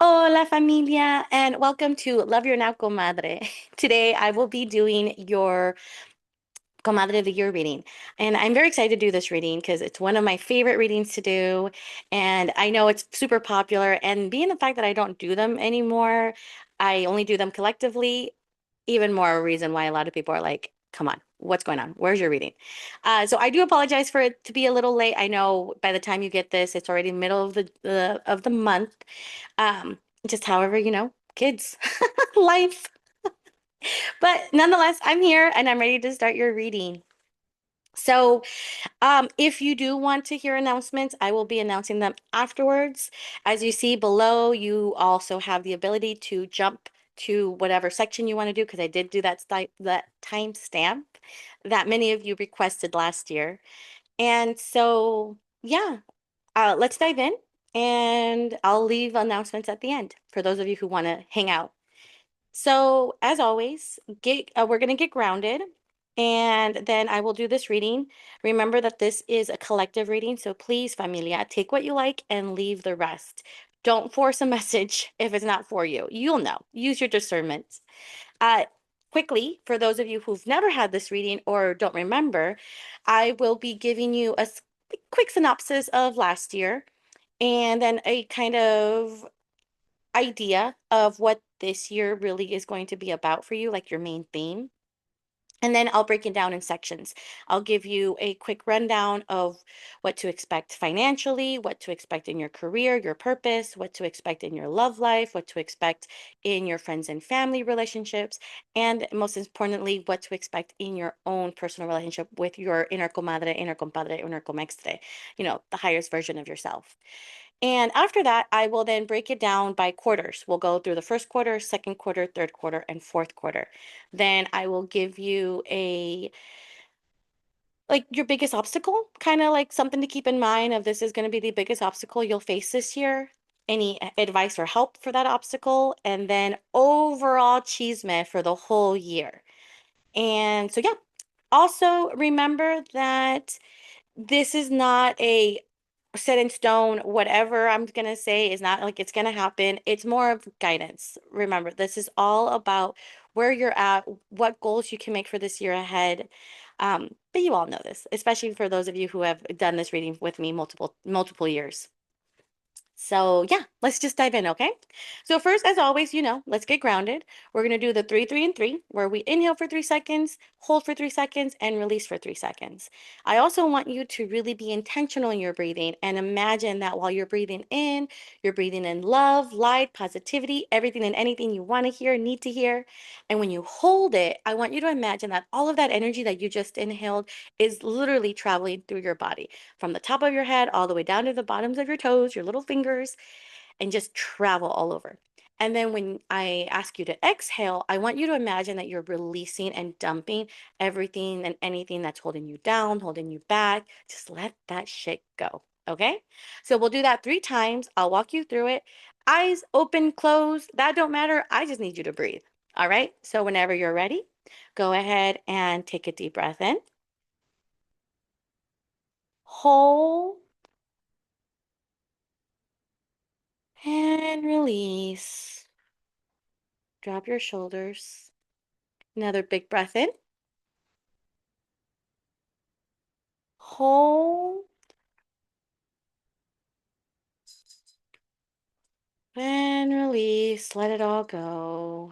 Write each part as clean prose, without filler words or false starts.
Hola Familia, and welcome to Love Your Now Comadre. Today I will be doing your Comadre of the Year reading. And I'm very excited to do this reading because it's one of my favorite readings to do. And I know it's super popular. And being the fact that I don't do them anymore, I only do them collectively, even more a reason why a lot of people are like, come on, what's going on? Where's your reading? So I do apologize for it to be a little late. I know by the time you get this, it's already middle of the month. Um, just however, kids, life. But nonetheless, I'm here and I'm ready to start your reading. So, if you do want to hear announcements, I will be announcing them afterwards. As you see below, you also have the ability to jump to whatever section you want to do because I did do that timestamp that many of you requested last year. And so, yeah, let's dive in, and I'll leave announcements at the end for those of you who want to hang out. So, as always, we're going to get grounded, and then I will do this reading. Remember that this is a collective reading, so please, familia, take what you like and leave the rest. Don't force a message if it's not for you. You'll know. Use your discernment. Uh, Quickly, for those of you who've never had this reading or don't remember, I will be giving you a quick synopsis of last year and then a kind of idea of what this year really is going to be about for you, like your main theme. And then I'll break it down in sections. I'll give you a quick rundown of what to expect financially, what to expect in your career, your purpose, what to expect in your love life, what to expect in your friends and family relationships, and most importantly, what to expect in your own personal relationship with your inner comadre, inner compadre, inner comextre, the highest version of yourself. And after that, I will then break it down by quarters. We'll go through the first quarter, second quarter, third quarter, and fourth quarter. Then I will give you like your biggest obstacle, kind of like something to keep in mind of this is going to be the biggest obstacle you'll face this year. Any advice or help for that obstacle, and then overall chisme for the whole year. And so, yeah. Also, remember that this is not a set in stone. Whatever I'm going to say is not like it's going to happen. It's more of guidance. Remember, this is all about where you're at, what goals you can make for this year ahead. But you all know this, especially for those of you who have done this reading with me multiple years. So yeah, let's just dive in, okay? So first, as always, let's get grounded. We're gonna do the 3, 3, and 3, where we inhale for 3 seconds, hold for 3 seconds, and release for 3 seconds. I also want you to really be intentional in your breathing and imagine that while you're breathing in love, light, positivity, everything and anything you want to hear, need to hear. And when you hold it, I want you to imagine that all of that energy that you just inhaled is literally traveling through your body from the top of your head all the way down to the bottoms of your toes, your little fingers, and just travel all over. And then when I ask you to exhale, I want you to imagine that you're releasing and dumping everything and anything that's holding you down, holding you back. Just let that shit go. Okay? So we'll do that 3 times. I'll walk you through it. Eyes open, closed, that don't matter. I just need you to breathe. All right? So whenever you're ready, go ahead and take a deep breath in. Hold and release. Drop your shoulders. Another big breath in. Hold and release. Let it all go.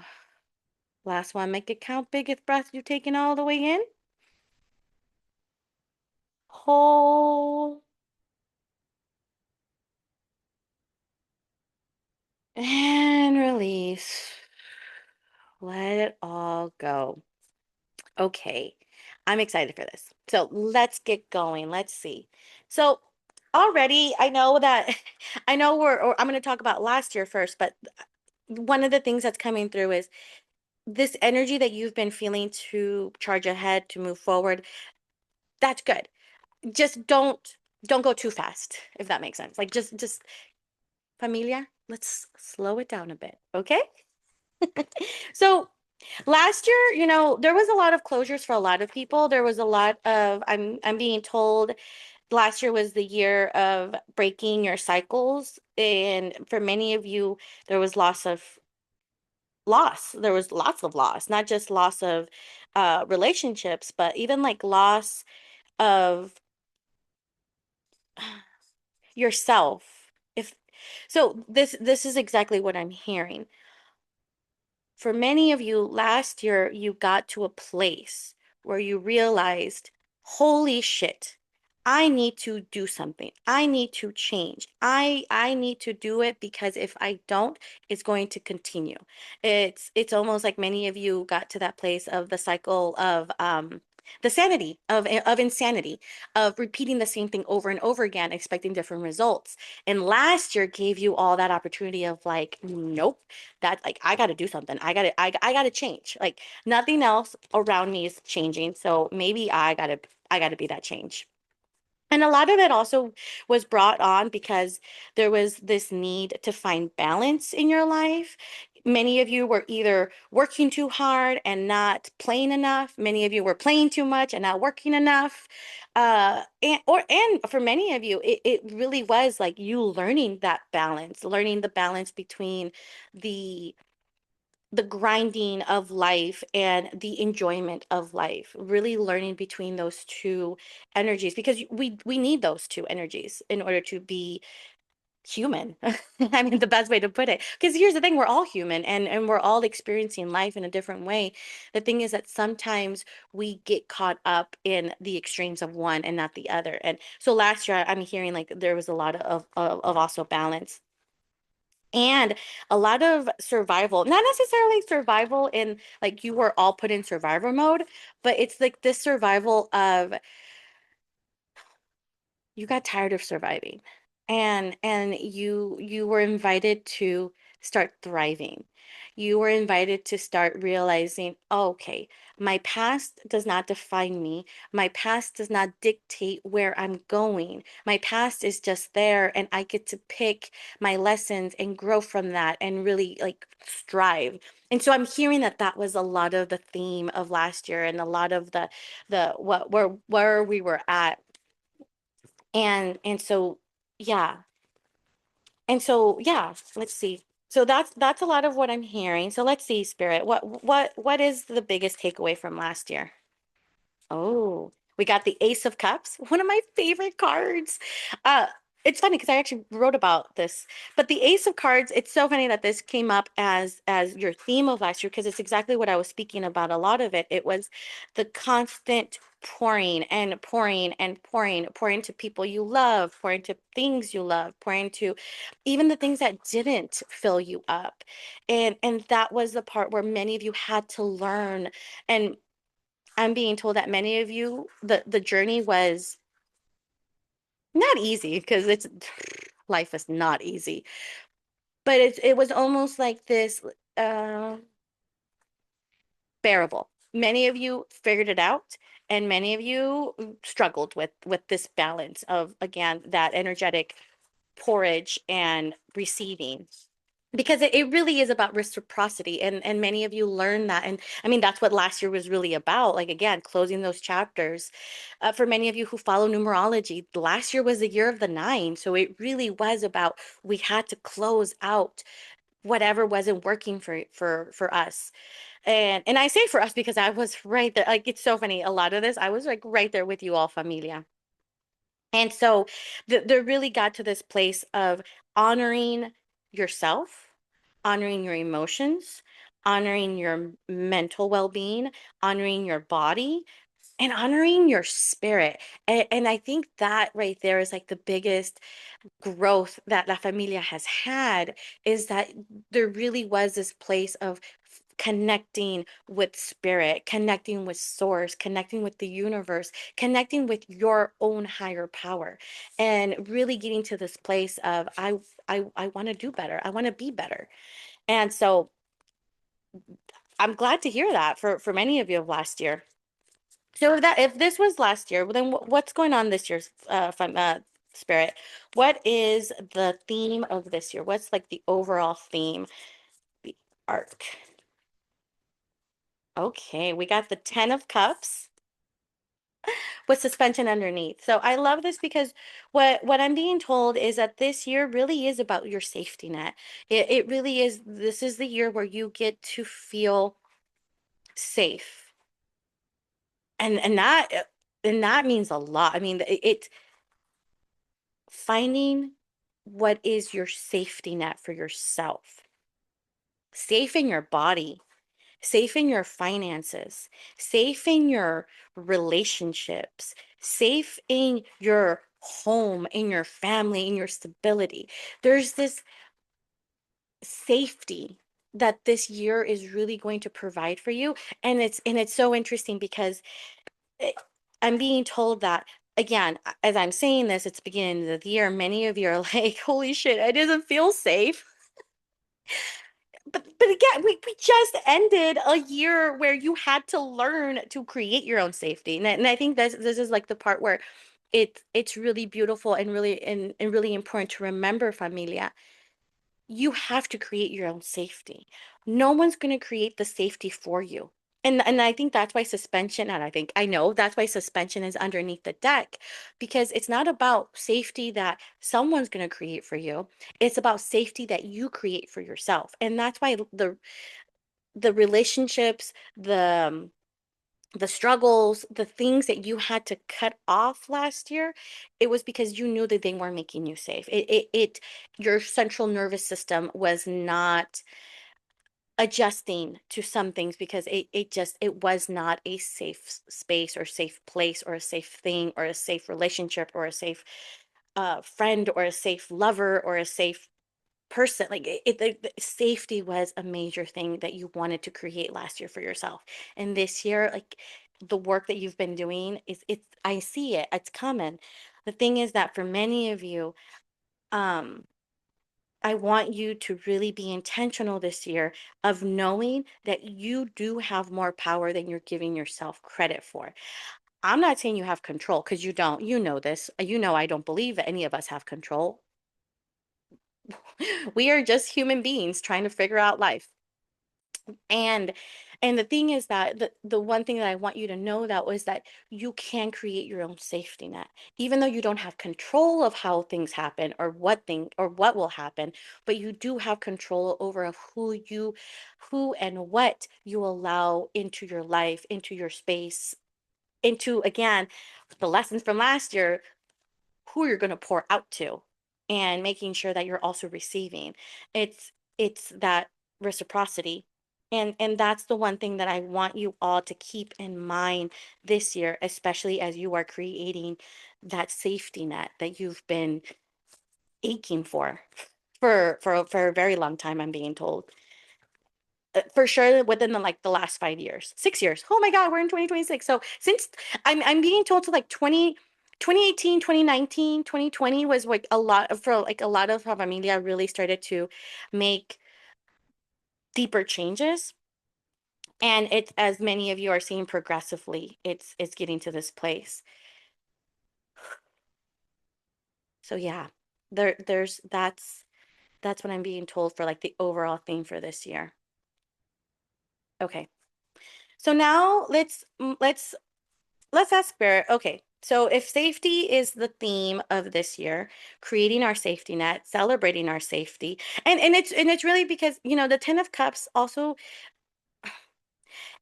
Last one. Make it count. Biggest breath you've taken all the way in. Hold and release. Let it all go. Okay. I'm excited for this. So let's get going. Let's see. So already I know that I know or I'm going to talk about last year first, but one of the things that's coming through is this energy that you've been feeling to charge ahead, to move forward. That's good. Just don't go too fast, if that makes sense. Like just familia, let's slow it down a bit, okay? So last year, there was a lot of closures for a lot of people. There was a lot of I'm being told last year was the year of breaking your cycles, and for many of you, there was loss. There was lots of loss, not just loss of relationships, but even like loss of yourself. If so, this is exactly what I'm hearing. For many of you, last year, you got to a place where you realized, holy shit, I need to do something. I need to change. I need to do it because if I don't, it's going to continue. It's almost like many of you got to that place of the cycle of the sanity of insanity, of repeating the same thing over and over again, expecting different results. And last year gave you all that opportunity of like, nope, that like I got to do something. I got to change. Like nothing else around me is changing, so maybe I got to be that change. And a lot of it also was brought on because there was this need to find balance in your life. Many of you were either working too hard and not playing enough. Many of you were playing too much and not working enough. And for many of you, it really was like you learning that balance, learning the balance between the the grinding of life and the enjoyment of life, really learning between those two energies because we need those two energies in order to be human. I mean, the best way to put it. Because here's the thing, we're all human and we're all experiencing life in a different way. The thing is that sometimes we get caught up in the extremes of one and not the other. And so last year I'm hearing like there was a lot of also balance and a lot of survival, not necessarily survival in like you were all put in survivor mode, but it's like this survival of you got tired of surviving and you were invited to start thriving. You were invited to start realizing, oh, okay, my past does not define me. My past does not dictate where I'm going. My past is just there and I get to pick my lessons and grow from that and really like strive. And so I'm hearing that that was a lot of the theme of last year and a lot of the what where we were at and so yeah. And so yeah, let's see. So that's a lot of what I'm hearing. So let's see, Spirit. What is the biggest takeaway from last year? Oh, we got the Ace of Cups, one of my favorite cards. Uh, it's funny because I actually wrote about this, but the Ace of Cards, it's so funny that this came up as your theme of last year because it's exactly what I was speaking about. A lot of it, it was the constant pouring and pouring and pouring, pouring to people you love, pouring to things you love, pouring to even the things that didn't fill you up. And that was the part where many of you had to learn. And I'm being told that many of you, the journey was not easy because it's life is not easy, but it was almost like this uh, bearable. Many of you figured it out, and many of you struggled with this balance of again that energetic porridge and receiving. Because it really is about reciprocity and many of you learn that and I mean that's what last year was really about like again closing those chapters for many of you who follow numerology last year was the year of the nine so it really was about we had to close out whatever wasn't working for us and I say for us because I was right there like it's so funny a lot of this I was like right there with you all familia and so they really got to this place of honoring yourself, honoring your emotions, honoring your mental well-being, honoring your body, and honoring your spirit. And I think that right there is like the biggest growth that La Familia has had is that there really was this place of connecting with spirit, connecting with source, connecting with the universe, connecting with your own higher power, and really getting to this place of I want to do better. I want to be better. And so I'm glad to hear that for many of you of last year. So if this was last year, well, then what's going on this year's spirit? What is the theme of this year? What's like the overall theme? The arc. Okay, we got the 10 of Cups. with suspension underneath. So I love this because what I'm being told is that this year really is about your safety net. It really is. This is the year where you get to feel safe. And that means a lot. I mean, it's finding what is your safety net for yourself. Safe in your body, safe in your finances, safe in your relationships, safe in your home, in your family, in your stability. There's this safety that this year is really going to provide for you. And it's so interesting because it, I'm being told that again, as I'm saying this, it's the beginning of the year. Many of you are like, holy shit, it doesn't feel safe. But again, we just ended a year where you had to learn to create your own safety. And I think this is like the part where it's really beautiful and really important to remember, familia. You have to create your own safety. No one's going to create the safety for you. And I think that's why suspension, and I know that's why suspension is underneath the deck, because it's not about safety that someone's going to create for you. It's about safety that you create for yourself. And that's why the relationships, the struggles, the things that you had to cut off last year, it was because you knew that they weren't making you safe. Your central nervous system was not adjusting to some things because it was not a safe space or safe place or a safe thing or a safe relationship or a safe friend or a safe lover or a safe person. Like the safety was a major thing that you wanted to create last year for yourself. And this year, like the work that you've been doing is I see it, it's coming. The thing is that for many of you, um I want you to really be intentional this year of knowing that you do have more power than you're giving yourself credit for. I'm not saying you have control because you don't. You know this. You know I don't believe that any of us have control. We are just human beings trying to figure out life. And and the thing is that the one thing that I want you to know that was that you can create your own safety net. Even though you don't have control of how things happen or what will happen, but you do have control over of who and what you allow into your life, into your space, into again, the lessons from last year, who you're going to pour out to and making sure that you're also receiving. It's that reciprocity. And that's the one thing that I want you all to keep in mind this year, especially as you are creating that safety net that you've been aching for a very long time, I'm being told. For sure within the last 5 years, 6 years. Oh my God, we're in 2026. So since I'm being told to like 2018, 2019, 2020 was like a lot of familia really started to make deeper changes. And it's, as many of you are seeing progressively, it's getting to this place. So yeah, that's what I'm being told for like the overall theme for this year. Okay. So now let's ask Spirit. Okay, so if safety is the theme of this year, creating our safety net, celebrating our safety, and it's really because the Ten of Cups also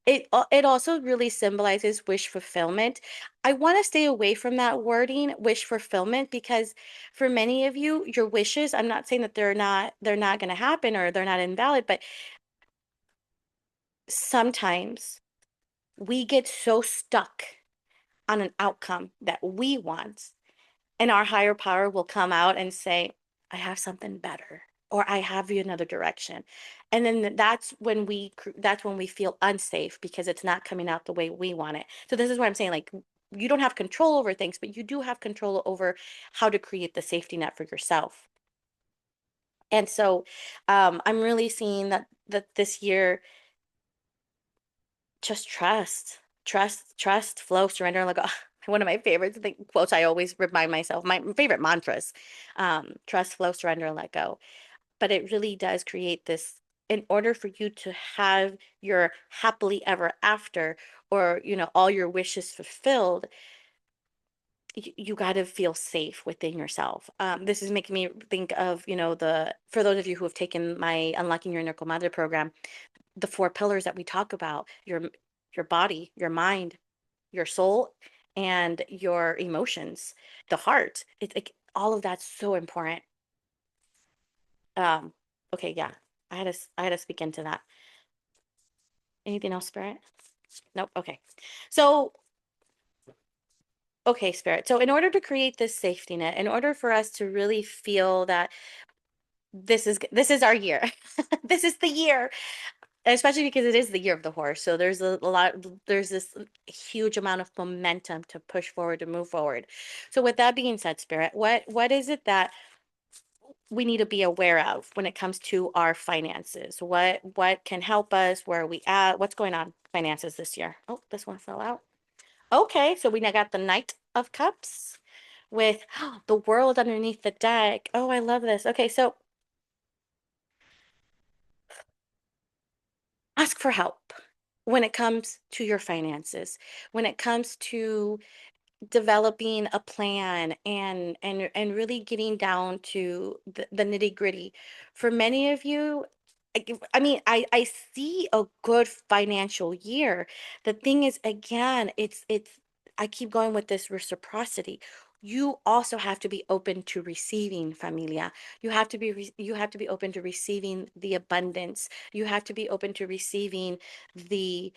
it also really symbolizes wish fulfillment. I want to stay away from that wording, wish fulfillment, because for many of you, your wishes, I'm not saying that they're not going to happen or they're not invalid, but sometimes we get so stuck on an outcome that we want. And our higher power will come out and say, I have something better, or I have you another direction. And then that's when we feel unsafe because it's not coming out the way we want it. So this is what I'm saying, like you don't have control over things, but you do have control over how to create the safety net for yourself. And so I'm really seeing that this year, just trust, flow, surrender, and let go. One of my favorite quotes I always remind myself, my favorite mantras, trust, flow, surrender, and let go. But it really does create this, in order for you to have your happily ever after, or all your wishes fulfilled, you got to feel safe within yourself. This is making me think of, for those of you who have taken my Unlocking Your Inner Comadre program, the four pillars that we talk about, your body, your mind, your soul, and your emotions, the heart. It's like all of that's so important. Um, okay, yeah. I had to speak into that. Anything else, Spirit? Nope. Okay. So, okay, Spirit. So in order to create this safety net, in order for us to really feel that this is our year. This is the year. Especially because it is the year of the horse. So there's this huge amount of momentum to push forward, to move forward. So with that being said, Spirit, what is it that we need to be aware of when it comes to our finances? What can help us? Where are we at? What's going on finances this year? Oh, this one fell out. Okay, so we now got the Knight of Cups with the world underneath the deck. Oh, I love this. Okay, so ask for help when it comes to your finances, when it comes to developing a plan and really getting down to the nitty-gritty. For many of you, I see a good financial year. The thing is, again, it's I keep going with this reciprocity. You also have to be open to receiving, familia. You have to be open to receiving the abundance. You have to be open to receiving the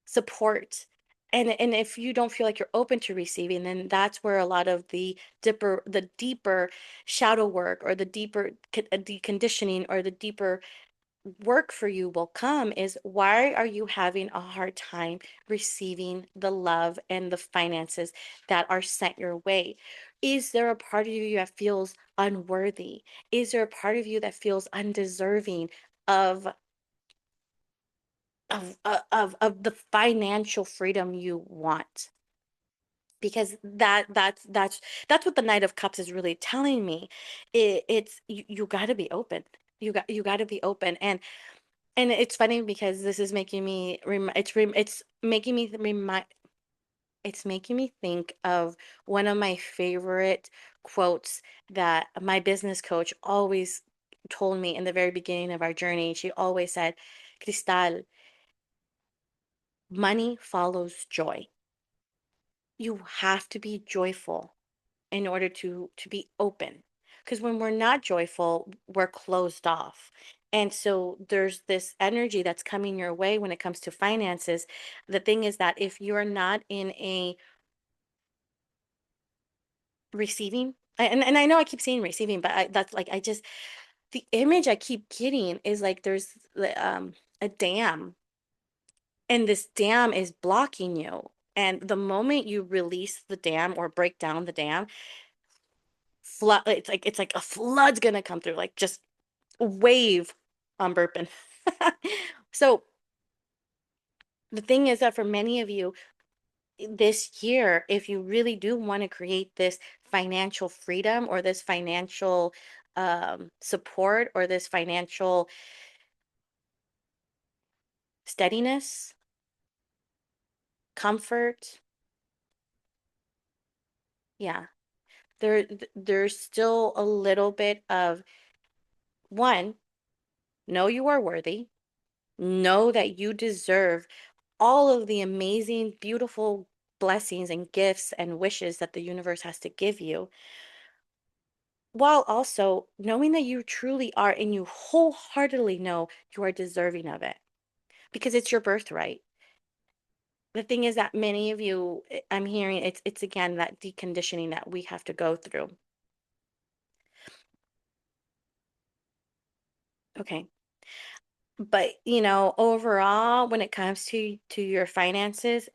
support. And if you don't feel like you're open to receiving, then that's where a lot of the deeper shadow work, or the deeper deconditioning, or the deeper work for you will come. Is why are you having a hard time receiving the love and the finances that are sent your way? Is there a part of you that feels unworthy? Is there a part of you that feels undeserving of of the financial freedom you want? Because that's what the Knight of Cups is really telling me. It's you got to be open. You got to be open. And it's funny because this is making me it's making me think of one of my favorite quotes that my business coach always told me in the very beginning of our journey. She always said, Cristal, money follows joy. You have to be joyful in order to be open, because when we're not joyful, we're closed off. And so there's this energy that's coming your way when it comes to finances. The thing is that if you're not in a receiving, and I know I keep saying receiving, but that's like, I just, the image I keep getting is like there's a dam, and this dam is blocking you. And the moment you release the dam or break down the dam, flood, it's like a flood's gonna come through, like just a wave. I'm burping. So the thing is that for many of you this year, if you really do want to create this financial freedom, or this financial support, or this financial steadiness, comfort, yeah, there's still a little bit of, one, know you are worthy, know that you deserve all of the amazing, beautiful blessings and gifts and wishes that the universe has to give you, while also knowing that you truly are, and you wholeheartedly know you are deserving of it, because it's your birthright. The thing is that many of you, I'm hearing it's again that deconditioning that we have to go through. Okay. But overall, when it comes to your finances,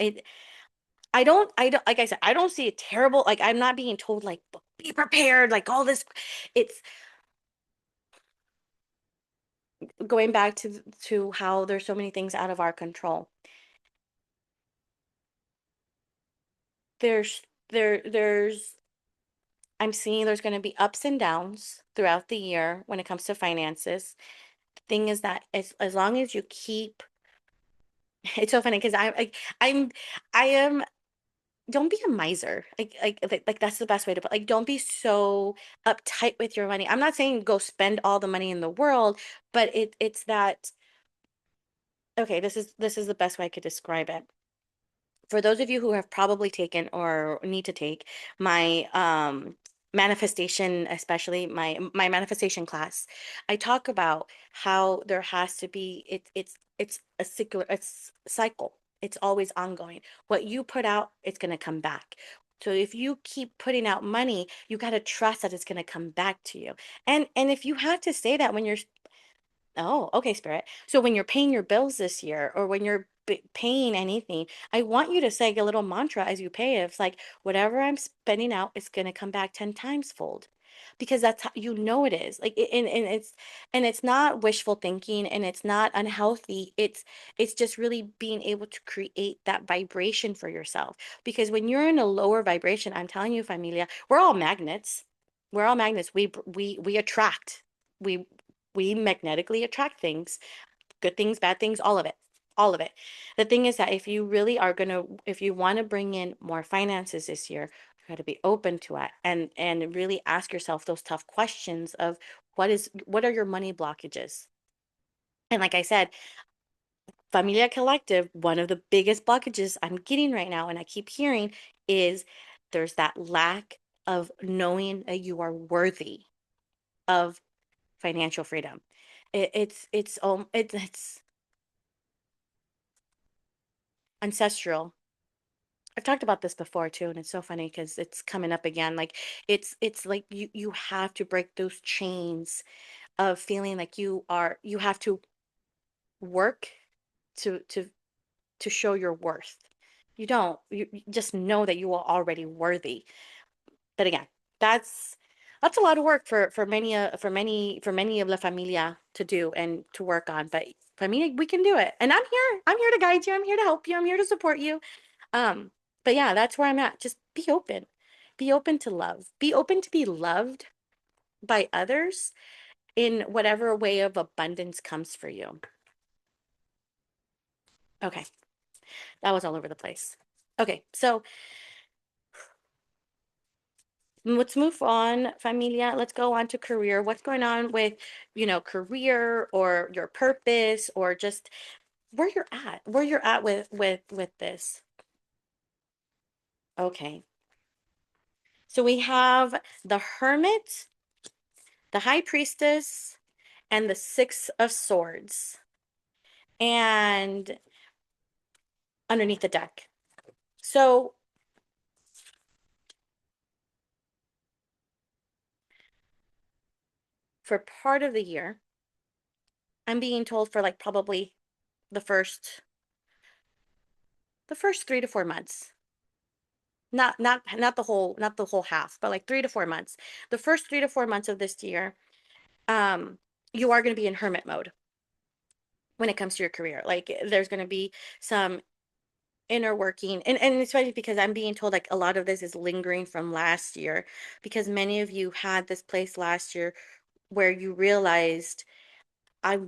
I don't, like I said, I don't see a terrible, like, I'm not being told like be prepared, like all this. It's going back to how there's so many things out of our control. There's I'm seeing there's going to be ups and downs throughout the year when it comes to finances. The thing is that as long as you keep, it's so funny because I'm like, I am don't be a miser. Like that's the best way to put, like, don't be so uptight with your money. I'm not saying go spend all the money in the world, but it's that, okay, this is the best way I could describe it. For those of you who have probably taken or need to take my manifestation, especially my manifestation class, I talk about how there has to be, it's a cycle, it's cycle. It's always ongoing. What you put out, it's going to come back. So if you keep putting out money, you got to trust that it's going to come back to you. And if you have to say that when you're, oh, okay, Spirit. So when you're paying your bills this year, or when you're paying anything, I want you to say a little mantra as you pay it. It's like, whatever I'm spending out, it's going to come back 10 times fold. Because that's how you know it is. Like, and it's not wishful thinking, and it's not unhealthy. It's just really being able to create that vibration for yourself. Because when you're in a lower vibration, I'm telling you, familia, we're all magnets. We're all magnets. We attract. We we magnetically attract things, good things, bad things, all of it. All of it. The thing is that if you really are going to, if you want to bring in more finances this year, you got to be open to it, and really ask yourself those tough questions of what are your money blockages? And like I said, Familia Collective, one of the biggest blockages I'm getting right now, and I keep hearing, is there's that lack of knowing that you are worthy of financial freedom. It's ancestral. I've talked about this before too, and it's so funny because it's coming up again. Like, it's like you have to break those chains of feeling like you have to work to show your worth. You don't. You just know that you are already worthy. But again, that's that's a lot of work for many of La Familia to do and to work on. But for me, we can do it. And I'm here. I'm here to guide you. I'm here to help you. I'm here to support you. Um, but yeah, that's where I'm at. Just be open. Be open to love. Be open to be loved by others in whatever way of abundance comes for you. Okay, that was all over the place. Okay, so let's move on, familia. Let's go on to career. What's going on with, career, or your purpose, or just where you're at with this. Okay. So we have the Hermit, the High Priestess, and the Six of Swords. And underneath the deck. So for part of the year, I'm being told for like probably the first the first 3 to 4 months. Not the whole half, but like 3 to 4 months. The first 3 to 4 months of this year, um, you are going to be in hermit mode when it comes to your career. Like, there's going to be some inner working, and it's funny because I'm being told like a lot of this is lingering from last year, because many of you had this place last year where you realized, I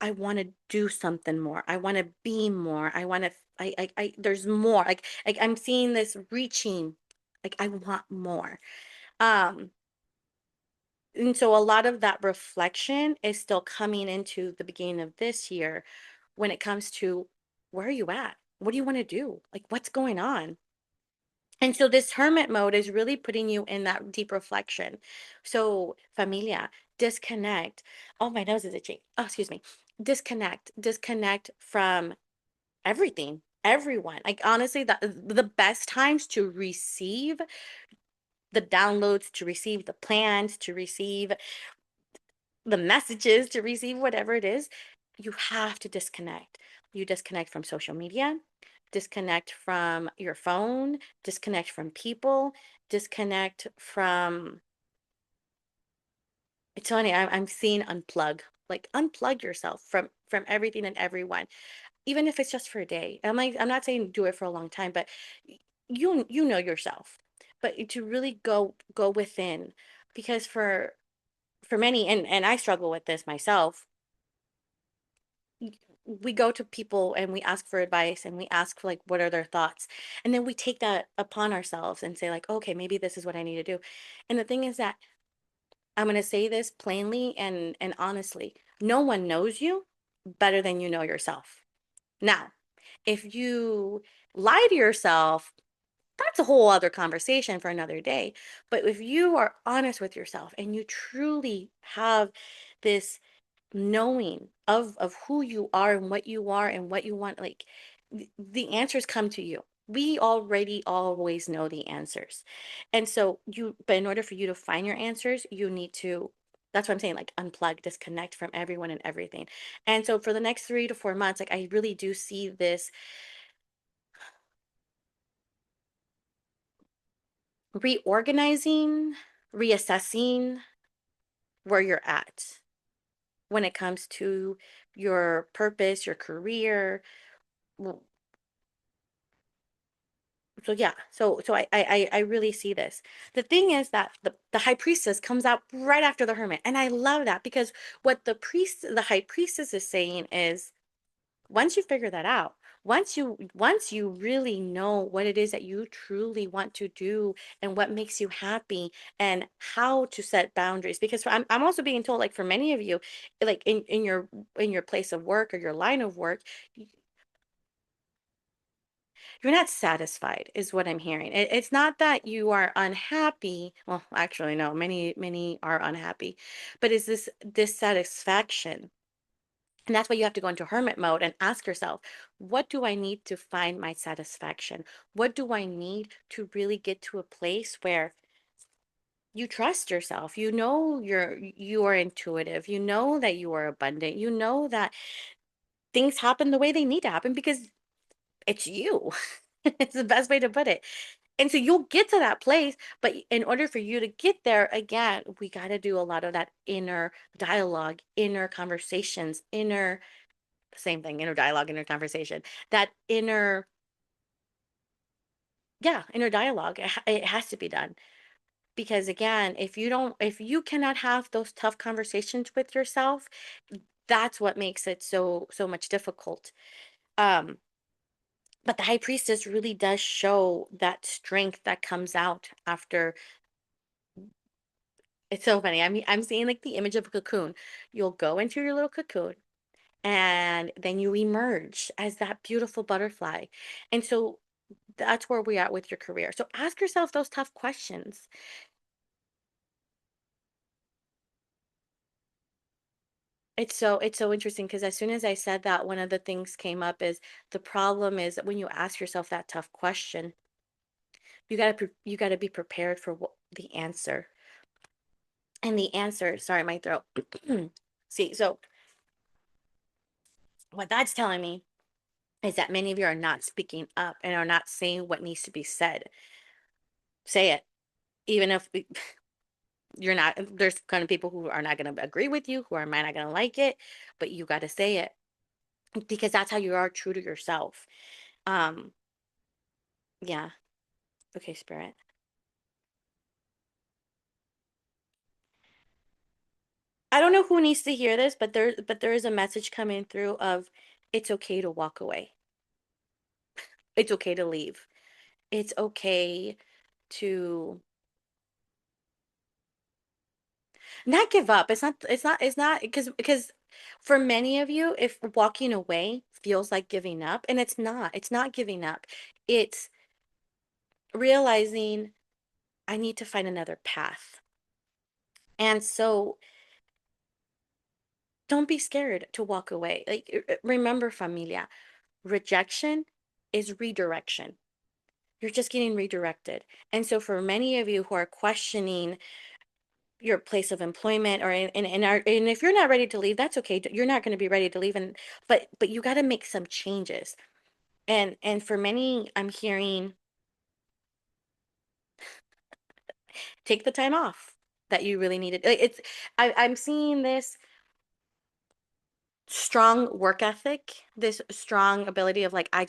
I want to do something more. I want to be more. I want to, there's more. Like I'm seeing this reaching, like I want more. Um, and so a lot of that reflection is still coming into the beginning of this year when it comes to, where are you at? What do you want to do? Like, what's going on? And so this hermit mode is really putting you in that deep reflection. So, familia, disconnect. Oh, my nose is itchy. Oh, excuse me. Disconnect from everything, everyone. Like, honestly, the best times to receive the downloads, to receive the plans, to receive the messages, to receive whatever it is, you have to disconnect. You disconnect from social media, disconnect from your phone, disconnect from people, disconnect from, it's funny, I'm seeing unplug, like unplug yourself from everything and everyone, even if it's just for a day. I'm not saying do it for a long time, but you know yourself. But to really go within, because for many, and I struggle with this myself, we go to people and we ask for advice and we ask for like what are their thoughts, and then we take that upon ourselves and say like, okay, maybe this is what I need to do. And the thing is that I'm going to say this plainly and honestly, no one knows you better than you know yourself. Now, if you lie to yourself, that's a whole other conversation for another day. But if you are honest with yourself and you truly have this knowing of who you are and what you are and what you want, like the answers come to you. We already always know the answers. And so but in order for you to find your answers, you need to, that's what I'm saying, like unplug, disconnect from everyone and everything. And so for the next 3 to 4 months, like I really do see this reorganizing, reassessing where you're at when it comes to your purpose, your career. So yeah, so I really see this. The thing is that the high priestess comes out right after the hermit, and I love that because what the high priestess is saying is, once you figure that out, once you really know what it is that you truly want to do and what makes you happy and how to set boundaries, because I'm also being told, like for many of you, like in your place of work or your line of work, you're not satisfied, is what I'm hearing. It's not that you are unhappy. Well, actually, no, many are unhappy, but is this dissatisfaction? And that's why you have to go into hermit mode and ask yourself, what do I need to find my satisfaction? What do I need to really get to a place where you trust yourself? You know you are intuitive. You know that you are abundant. You know that things happen the way they need to happen because it's you. It's the best way to put it. And so you'll get to that place, but in order for you to get there, again, we got to do a lot of that inner dialogue, inner conversations, same thing, inner dialogue, inner conversation, that inner dialogue. It has to be done. Because again, if you cannot have those tough conversations with yourself, that's what makes it so much difficult. Um, but the high priestess really does show that strength that comes out after. It's so funny. I mean, I'm seeing like the image of a cocoon. You'll go into your little cocoon and then you emerge as that beautiful butterfly. And so that's where we are with your career. So ask yourself those tough questions. It's so interesting because as soon as I said that, one of the things came up is the problem is that when you ask yourself that tough question, you gotta be prepared for the answer. And the answer, sorry, my throat. See, so what that's telling me is that many of you are not speaking up and are not saying what needs to be said. Say it. Even if you're not, there's kind of people who are not going to agree with you, who are might not going to like it, but you got to say it because that's how you are true to yourself. Um, yeah. Okay, spirit. I don't know who needs to hear this, but there is a message coming through of it's okay to walk away. It's okay to leave. It's okay to not give up. It's not because for many of you, if walking away feels like giving up, and it's not giving up. It's realizing I need to find another path. And so don't be scared to walk away. Like remember, familia, rejection is redirection. You're just getting redirected. And so for many of you who are questioning your place of employment or and if you're not ready to leave, that's okay. You're not going to be ready to leave, and but you got to make some changes. And for many, I'm hearing take the time off that you really needed. Like I'm seeing this strong work ethic, this strong ability of like I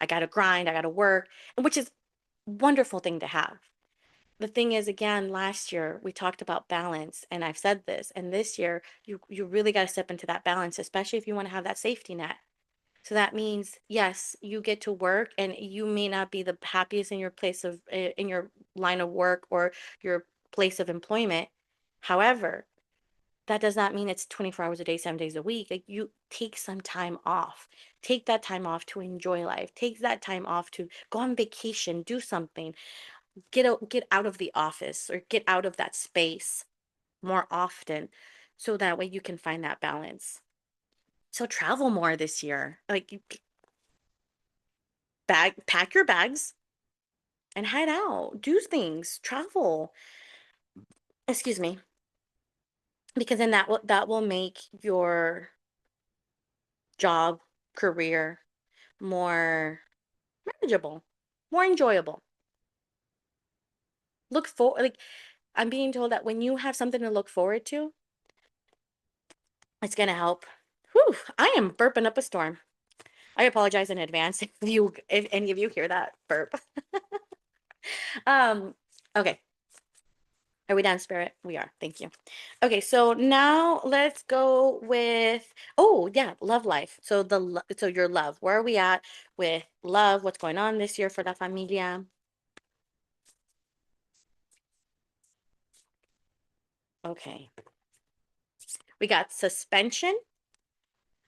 gotta grind, I gotta work, which is wonderful thing to have. the thing is, again, last year we talked about balance, and I've said this, and this year you really got to step into that balance, especially if you want to have that safety net. So that means, yes, you get to work and you may not be the happiest in your place of in your line of work or your place of employment. However, that does not mean it's 24 hours a day, 7 days a week. Like, you take some time off. Take that time off to enjoy life. Take that time off to go on vacation, do something. Get out of the office or get out of that space more often so that way you can find that balance. So travel more this year. Like, you pack your bags and head out. Do things, travel. Excuse me. Because then that will make your job, career more manageable, more enjoyable. Look for like I'm being told that when you have something to look forward to, it's gonna help. Whew, I am burping up a storm. I apologize in advance if any of you hear that burp. Um, okay. Are we done, Spirit? We are. Thank you. Okay, so now let's go with, oh yeah, love life. So so your love. Where are we at with love? What's going on this year for La Familia? Okay. We got suspension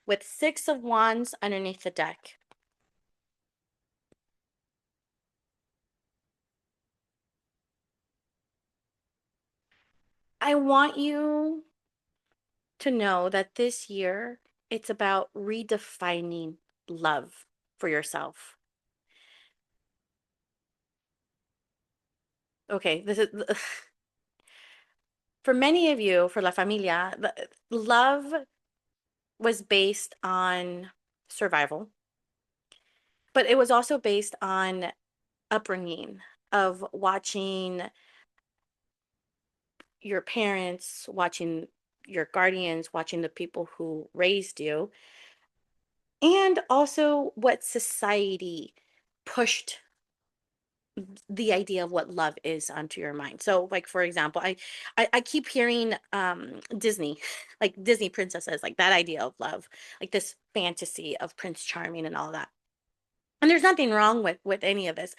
with 6 of Wands underneath the deck. I want you to know that this year it's about redefining love for yourself. Okay, this is for many of you, for La Familia, love was based on survival, but it was also based on upbringing of watching your parents, watching your guardians, watching the people who raised you, and also what society pushed the idea of what love is onto your mind. So, like, for example, I keep hearing Disney, like Disney princesses, like that idea of love, like this fantasy of Prince Charming and all that. And there's nothing wrong with any of this.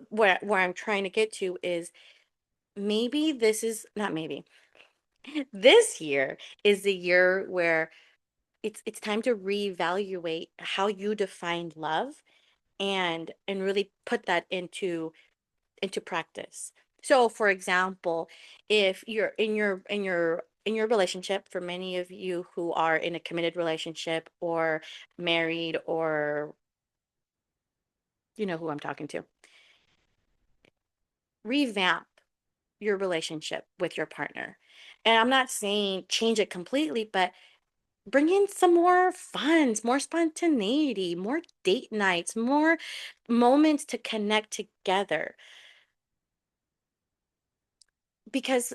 Where I'm trying to get to is, maybe this is not maybe this year is the year where it's time to reevaluate how you defined love, and really put that into practice. So, for example, if you're in your relationship, for many of you who are in a committed relationship or married, or you know who I'm talking to, revamp your relationship with your partner. And I'm not saying change it completely, but bring in some more fun, more spontaneity, more date nights, more moments to connect together. Because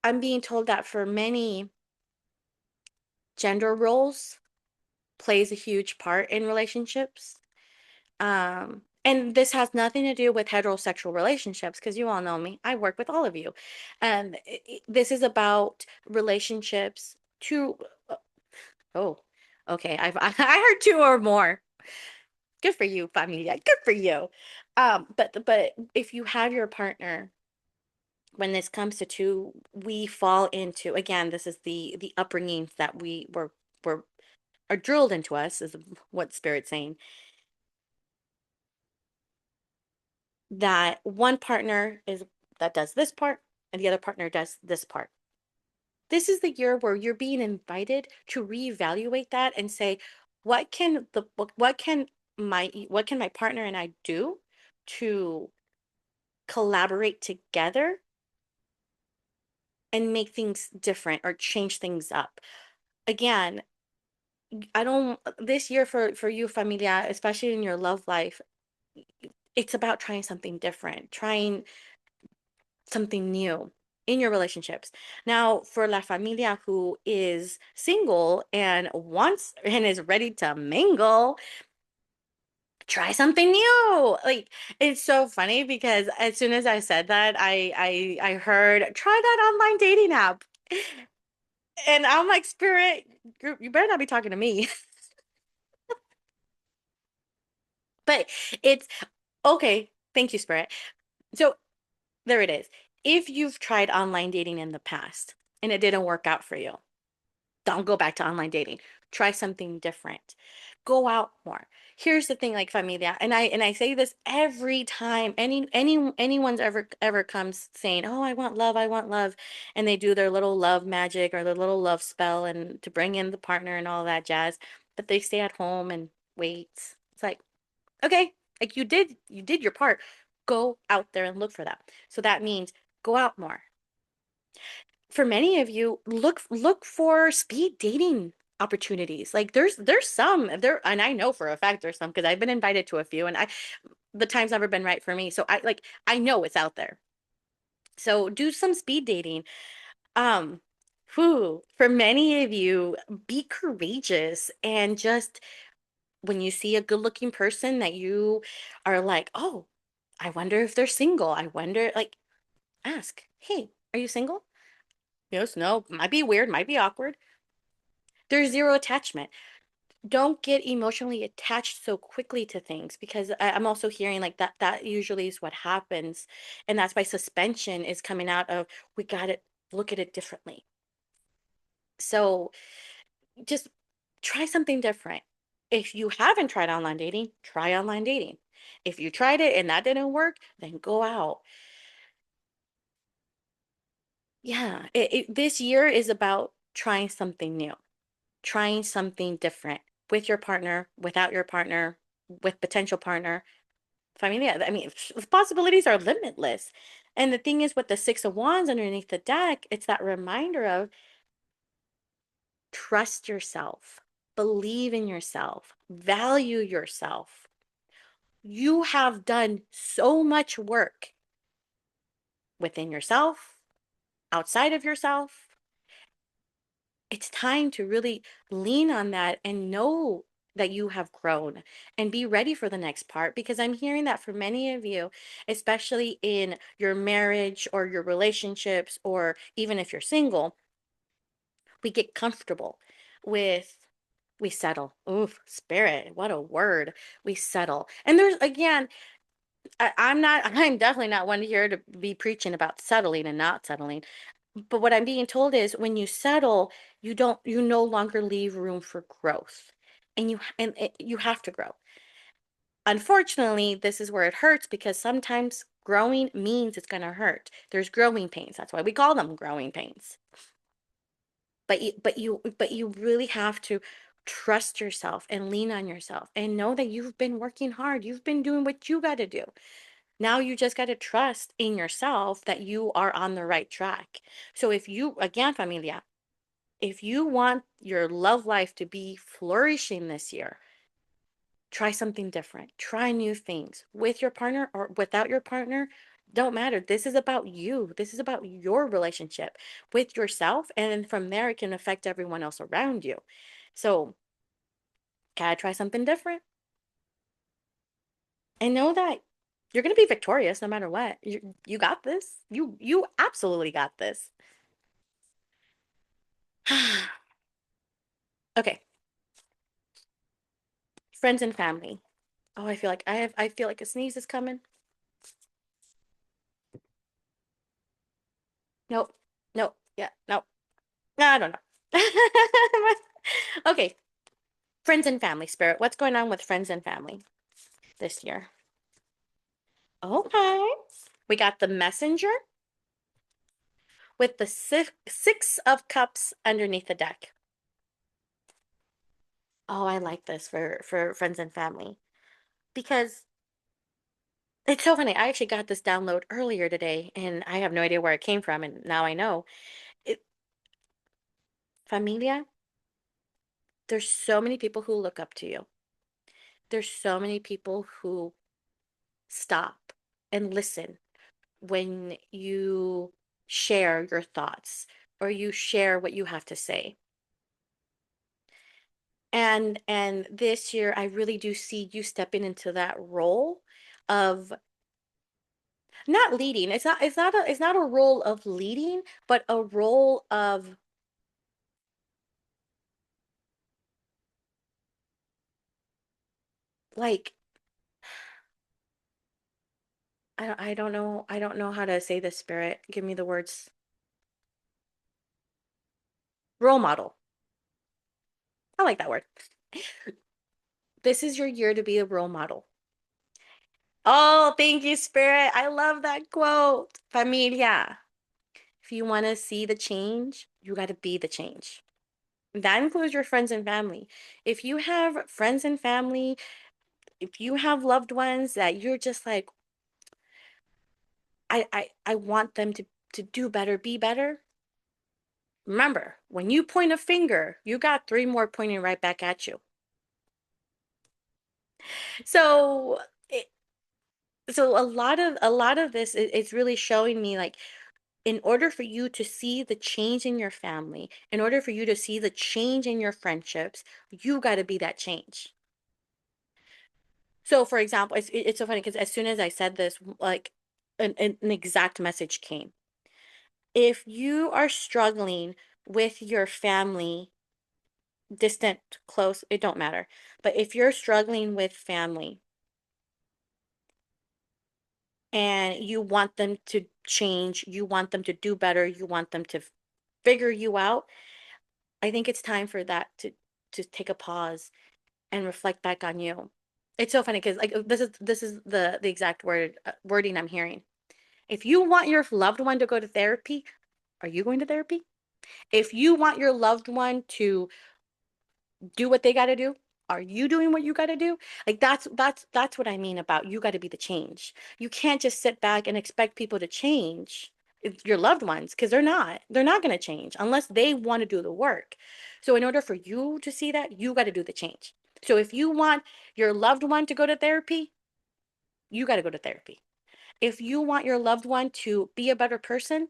I'm being told that for many, gender roles plays a huge part in relationships. And this has nothing to do with heterosexual relationships, because you all know me. I work with all of you. And this is about relationships to, oh, okay. I heard two or more. Good for you, familia. Good for you. But if you have your partner, when this comes to two, we fall into, again, this is the upbringings that were are drilled into us, is what Spirit's saying, that one partner is that does this part and the other partner does this part. This is the year where you're being invited to reevaluate that and say, what can my partner and I do to collaborate together and make things different or change things up. Again, I don't this year for you, familia, especially in your love life, it's about trying something different, trying something new in your relationships. Now, for La Familia who is single and wants and is ready to mingle, try something new. Like it's so funny because as soon as I said that, I heard try that online dating app. And I'm like, Spirit, you better not be talking to me. But it's okay. Thank you, Spirit. So there it is. If you've tried online dating in the past and it didn't work out for you, don't go back to online dating. Try something different. Go out more. Here's the thing, like familia, and I say this every time anyone's ever comes saying, "Oh, I want love," and they do their little love magic or their little love spell and to bring in the partner and all that jazz, but they stay at home and wait. It's like, okay, like you did your part. Go out there and look for that. So that means go out more. For many of you, look for speed dating opportunities. Like there's some there, and I know for a fact there's some because I've been invited to a few, and I the time's never been right for me. So I know it's out there. So do some speed dating. Um, for many of you, be courageous and just when you see a good-looking person that you are like, oh, I wonder if they're single. I wonder, like, ask, hey, are you single? Yes, no, might be weird, might be awkward. There's zero attachment. Don't get emotionally attached so quickly to things because I'm also hearing like that usually is what happens. And that's why suspension is coming out of we got to look at it differently. So just try something different. If you haven't tried online dating, try online dating. If you tried it and that didn't work, then go out. Yeah, this year is about trying something new, trying something different with your partner, without your partner, with potential partner. Familia, I mean, the possibilities are limitless. And the thing is, with the Six of Wands underneath the deck, it's that reminder of trust yourself, believe in yourself, value yourself. You have done so much work within yourself, outside of yourself. It's time to really lean on that and know that you have grown and be ready for the next part because I'm hearing that for many of you, especially in your marriage or your relationships, or even if you're single, we get comfortable with, we settle. Oof, spirit, what a word. We settle. And there's, again, I'm definitely not one here to be preaching about settling and not settling. But what I'm being told is when you settle, you no longer leave room for growth. You have to grow. Unfortunately, this is where it hurts because sometimes growing means it's going to hurt. There's growing pains. That's why we call them growing pains. But you really have to trust yourself and lean on yourself and know that you've been working hard. You've been doing what you got to do. Now you just got to trust in yourself that you are on the right track. So if you, again, familia, if you want your love life to be flourishing this year, try something different. Try new things with your partner or without your partner. Don't matter. This is about you. This is about your relationship with yourself. And then from there, it can affect everyone else around you. So, gotta try something different and know that you're going to be victorious no matter what. You got this. You absolutely got this. Okay, friends and family. Oh, I feel like a sneeze is coming. Nope. Nope. Yeah, nope. No, I don't know. Okay, friends and family spirit. What's going on with friends and family this year? Okay. We got the messenger with the six of cups underneath the deck. Oh, I like this for friends and family because it's so funny. I actually got this download earlier today and I have no idea where it came from and now I know. It Familia, there's so many people who look up to you. There's so many people who stop and listen when you share your thoughts or you share what you have to say. And this year I really do see you stepping into that role of not leading. It's not a role of leading, but a role of like I don't know how to say this, Spirit. Give me the words. Role model. I like that word. This is your year to be a role model. Oh, thank you, Spirit. I love that quote. Familia. If you want to see the change, you got to be the change. That includes your friends and family. If you have friends and family, if you have loved ones that you're just like, I want them to do better, be better. Remember, when you point a finger, you got three more pointing right back at you. So, so a lot of this it's really showing me like in order for you to see the change in your family, in order for you to see the change in your friendships, you got to be that change. So, for example, it's so funny because as soon as I said this, like an exact message came. If you are struggling with your family, distant, close, it don't matter. But if you're struggling with family and you want them to change, you want them to do better, you want them to figure you out, I think it's time for that to take a pause and reflect back on you. It's so funny because like this is the exact wording I'm hearing. If you want your loved one to go to therapy, are you going to therapy? If you want your loved one to do what they got to do, are you doing what you got to do? Like that's what I mean about you got to be the change. You can't just sit back and expect people to change your loved ones because they're not going to change unless they want to do the work. So in order for you to see that, you got to do the change. So if you want your loved one to go to therapy, you got to go to therapy. If you want your loved one to be a better person,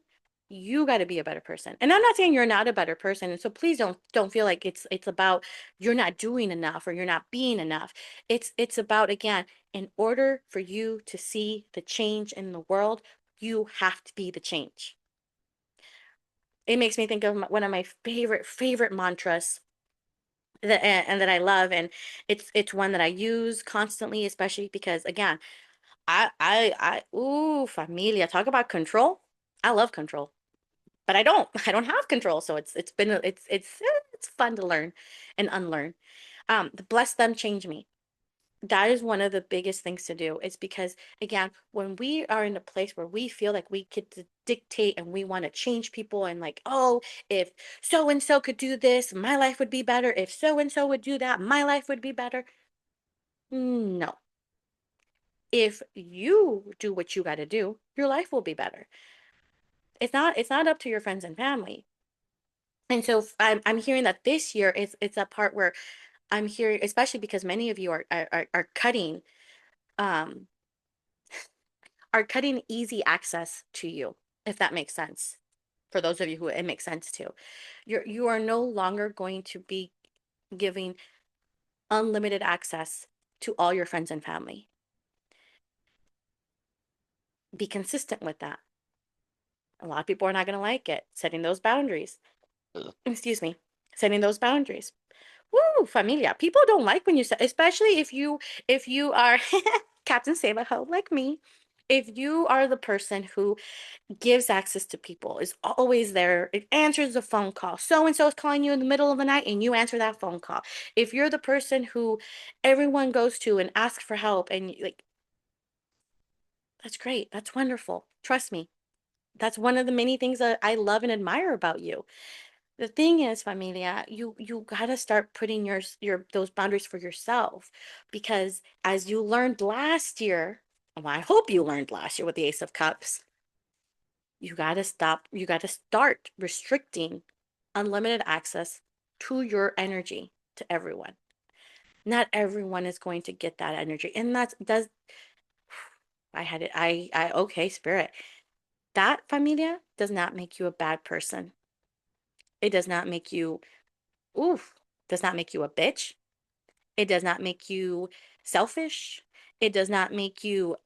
you got to be a better person. And I'm not saying you're not a better person. And so please don't feel like it's about you're not doing enough or you're not being enough. It's about again, in order for you to see the change in the world, you have to be the change. It makes me think of one of my favorite mantras and that I love, and it's one that I use constantly, especially because again, ooh, familia, talk about control. I love control, but I don't have control. So it's been, it's fun to learn and unlearn. The bless them, change me. That is one of the biggest things to do. It's because again, when we are in a place where we feel like we get to dictate and we want to change people and like, oh, if so and so could do this, my life would be better. If so and so would do that, my life would be better. No. If you do what you got to do, your life will be better. It's not up to your friends and family. And so I'm hearing that this year it's a part where I'm hearing, especially because many of you are cutting um are cutting easy access to you, if that makes sense. For those of you who it makes sense to. You are no longer going to be giving unlimited access to all your friends and family. Be consistent with that. A lot of people are not going to like it. Setting those boundaries. Excuse me. Setting those boundaries. Woo, familia. People don't like when you say, especially if you are Captain Save a Ho like me. If you are the person who gives access to people, is always there, it answers the phone call. So and so is calling you in the middle of the night and you answer that phone call. If you're the person who everyone goes to and asks for help and like that's great. That's wonderful. Trust me. That's one of the many things that I love and admire about you. The thing is, familia, you gotta start putting your those boundaries for yourself because as you learned last year, well, I hope you learned last year with the Ace of Cups, you gotta start restricting unlimited access to your energy to everyone. Not everyone is going to get that energy. And that's does I had it, okay, spirit. That familia does not make you a bad person. It does not make you oof. Does not make you a bitch. It does not make you selfish. It does not make you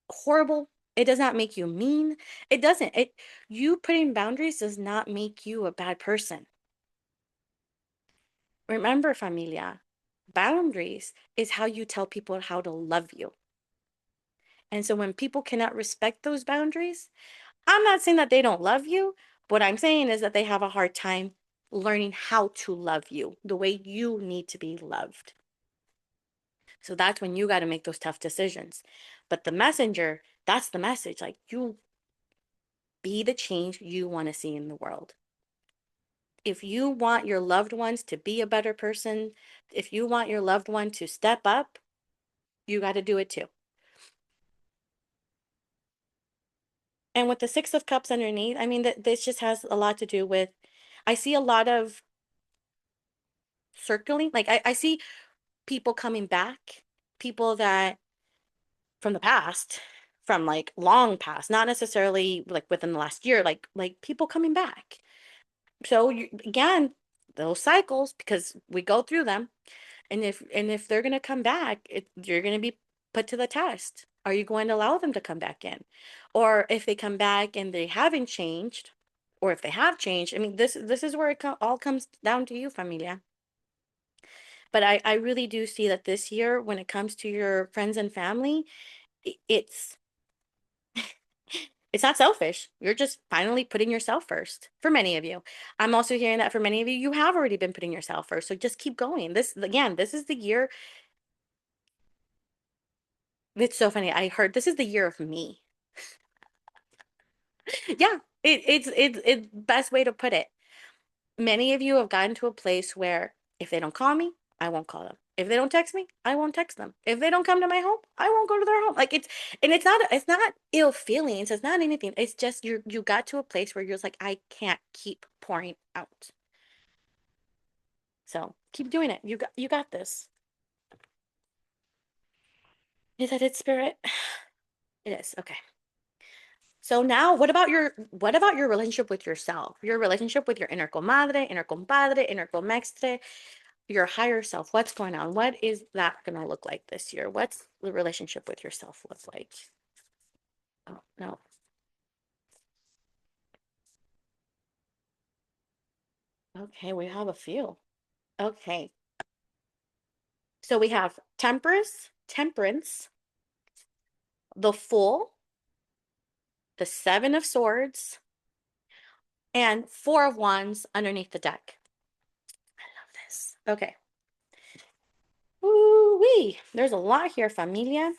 horrible. It does not make you mean. It doesn't. You putting boundaries does not make you a bad person. Remember, familia, boundaries is how you tell people how to love you. And so when people cannot respect those boundaries, I'm not saying that they don't love you. What I'm saying is that they have a hard time learning how to love you the way you need to be loved. So that's when you got to make those tough decisions. But the messenger, that's the message. Like, you be the change you want to see in the world. If you want your loved ones to be a better person, if you want your loved one to step up, you got to do it too. And with the Six of Cups underneath, I mean, this just has a lot to do with, I see a lot of circling. Like, I see people coming back, people that from the past, from like long past, not necessarily like within the last year, like people coming back. So again, those cycles, because we go through them, and if they're gonna come back, you're gonna be put to the test. Are you going to allow them to come back in? Or if they come back and they haven't changed, or if they have changed, I mean, this is where it all comes down to you, familia. But I really do see that this year, when it comes to your friends and family, it's it's not selfish. You're just finally putting yourself first for many of you. I'm also hearing that for many of you, you have already been putting yourself first. So just keep going. This, again, this is the year. It's so funny. I heard this is the year of me. Yeah, it's best way to put it. Many of you have gotten to a place where if they don't call me, I won't call them. If they don't text me, I won't text them. If they don't come to my home, I won't go to their home. Like, it's not ill feelings. It's not anything. It's just you got to a place where you're just like, I can't keep pouring out. So keep doing it. You got this. Is that it, spirit? It is. Okay. So now what about your relationship with yourself? Your relationship with your inner comadre, inner compadre, inner comextre, your higher self. What's going on? What is that going to look like this year? What's the relationship with yourself look like? Oh, no. Okay, we have a few. Okay. So we have temperance, the Fool, the Seven of Swords, and Four of Wands underneath the deck. I love this. Okay. Ooh-wee. There's a lot here, familia.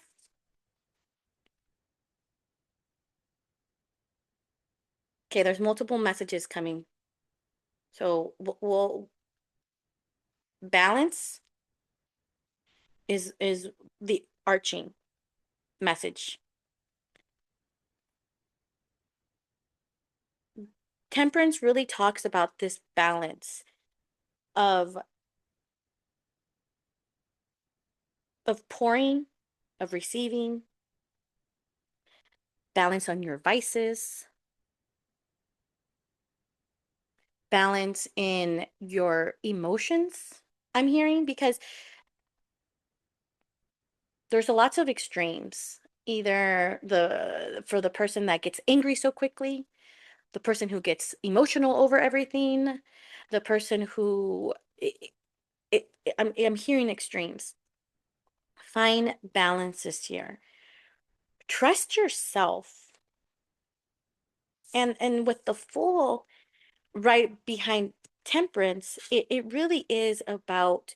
Okay, there's multiple messages coming. So we'll balance is the arching message. Temperance really talks about this balance of pouring, of receiving, balance on your vices, balance in your emotions. I'm hearing, because there's a lots of extremes. Either for the person that gets angry so quickly, the person who gets emotional over everything, the person who I'm hearing extremes. Find balance this year. Trust yourself. And with the Fool right behind temperance, it really is about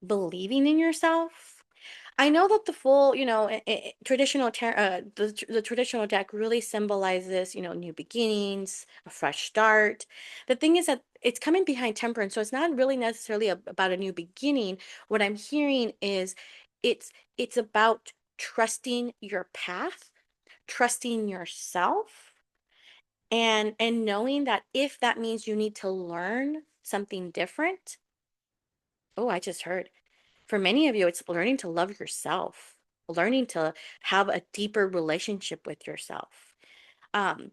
believing in yourself. I know that the Fool, traditional the traditional deck really symbolizes, new beginnings, a fresh start. The thing is that it's coming behind temperance, so it's not really necessarily about a new beginning. What I'm hearing is it's about trusting your path, trusting yourself, and knowing that if that means you need to learn something different. Oh, I just heard. For many of you, it's learning to love yourself, learning to have a deeper relationship with yourself. Um,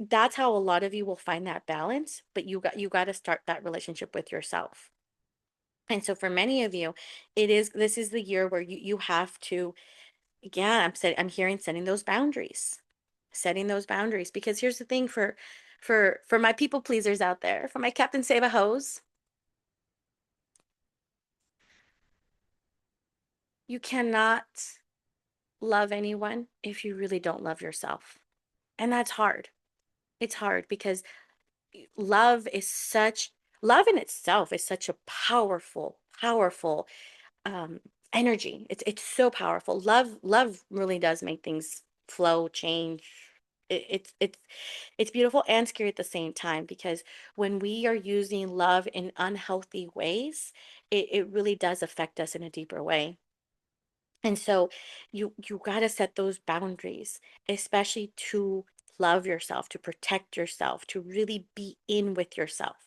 that's how a lot of you will find that balance, but you got to start that relationship with yourself. And so for many of you, this is the year where you have to, yeah, I'm hearing setting those boundaries. Setting those boundaries, because here's the thing for my people pleasers out there, for my Captain Save a Hose, you cannot love anyone if you really don't love yourself. And that's hard. It's hard because love is such love in itself is such a powerful um energy. It's so powerful. Love really does make things flow, change. It's beautiful and scary at the same time, because when we are using love in unhealthy ways, it really does affect us in a deeper way. And so you got to set those boundaries, especially to love yourself, to protect yourself, to really be in with yourself.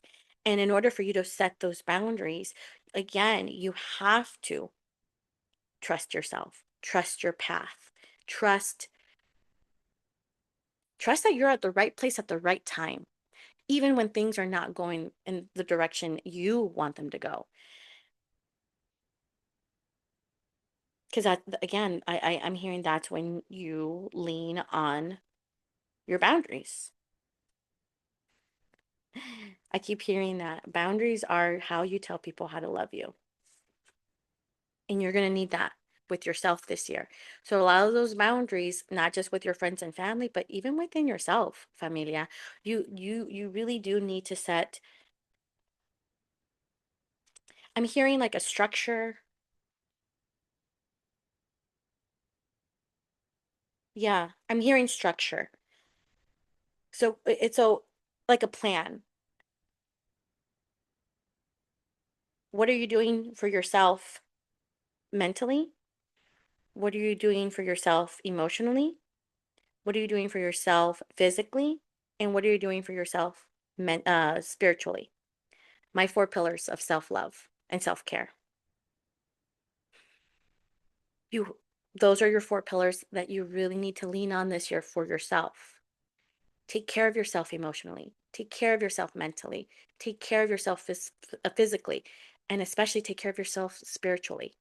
And in order for you to set those boundaries, again, you have to trust yourself, trust your path, trust trust that you're at the right place at the right time, even when things are not going in the direction you want them to go. Because that, again, I'm hearing that's when you lean on your boundaries. I keep hearing that boundaries are how you tell people how to love you. And you're going to need that with yourself this year. So allow those boundaries, not just with your friends and family, but even within yourself, familia. You really do need to set, I'm hearing like a structure. Yeah, I'm hearing structure. So it's so like a plan. What are you doing for yourself mentally? What are you doing for yourself emotionally? What are you doing for yourself physically? And what are you doing for yourself spiritually? My four pillars of self-love and self-care. You those are your four pillars that you really need to lean on this year for yourself. Take care of yourself emotionally. Take care of yourself mentally. Take care of yourself physically, and especially take care of yourself spiritually.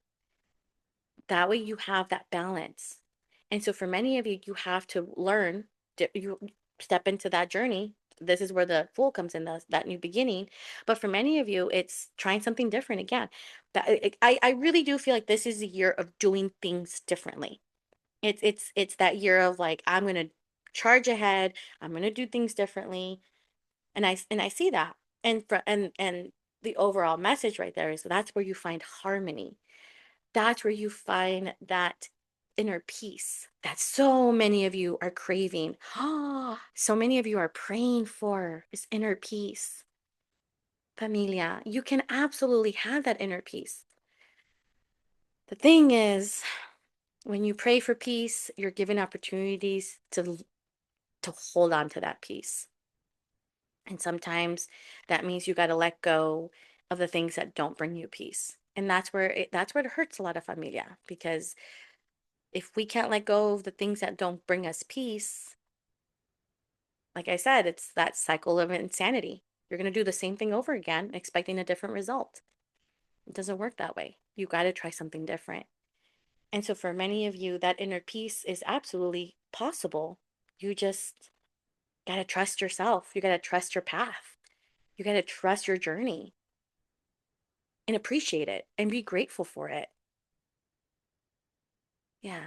That way you have that balance. And so for many of you, you have to learn, you step into that journey. This is where the Fool comes in, that new beginning. But for many of you, it's trying something different again. I really do feel like this is a year of doing things differently. It's that year of like, I'm gonna charge ahead. I'm gonna do things differently. And I see that. And the overall message right there is that's where you find harmony. That's where you find that inner peace that so many of you are craving. So many of you are praying for is inner peace. Familia, you can absolutely have that inner peace. The thing is, when you pray for peace, you're given opportunities to hold on to that peace. And sometimes that means you got to let go of the things that don't bring you peace. And that's where it hurts a lot of familia, because if we can't let go of the things that don't bring us peace, like I said, it's that cycle of insanity. You're going to do the same thing over again, expecting a different result. It doesn't work that way. You got to try something different. And so for many of you, that inner peace is absolutely possible. You just got to trust yourself. You got to trust your path. You got to trust your journey and appreciate it and be grateful for it. Yeah.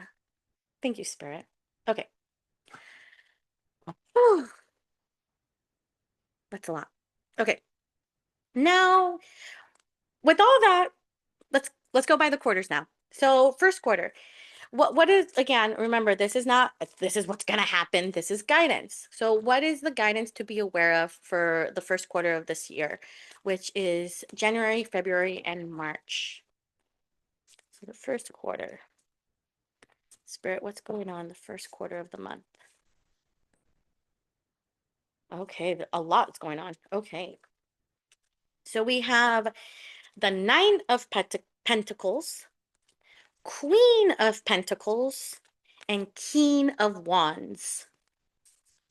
Thank you, Spirit. Okay. Whew, that's a lot. Okay. Now, with all that, let's go by the quarters now. So first quarter, what is, again, remember, this is not this is what's gonna happen. This is guidance. So what is the guidance to be aware of for the first quarter of this year, which is January, February, and March? So the first quarter. Spirit, what's going on the first quarter of the month? Okay, a lot's going on. Okay. So we have the Nine of Pentacles, Queen of Pentacles, and King of Wands.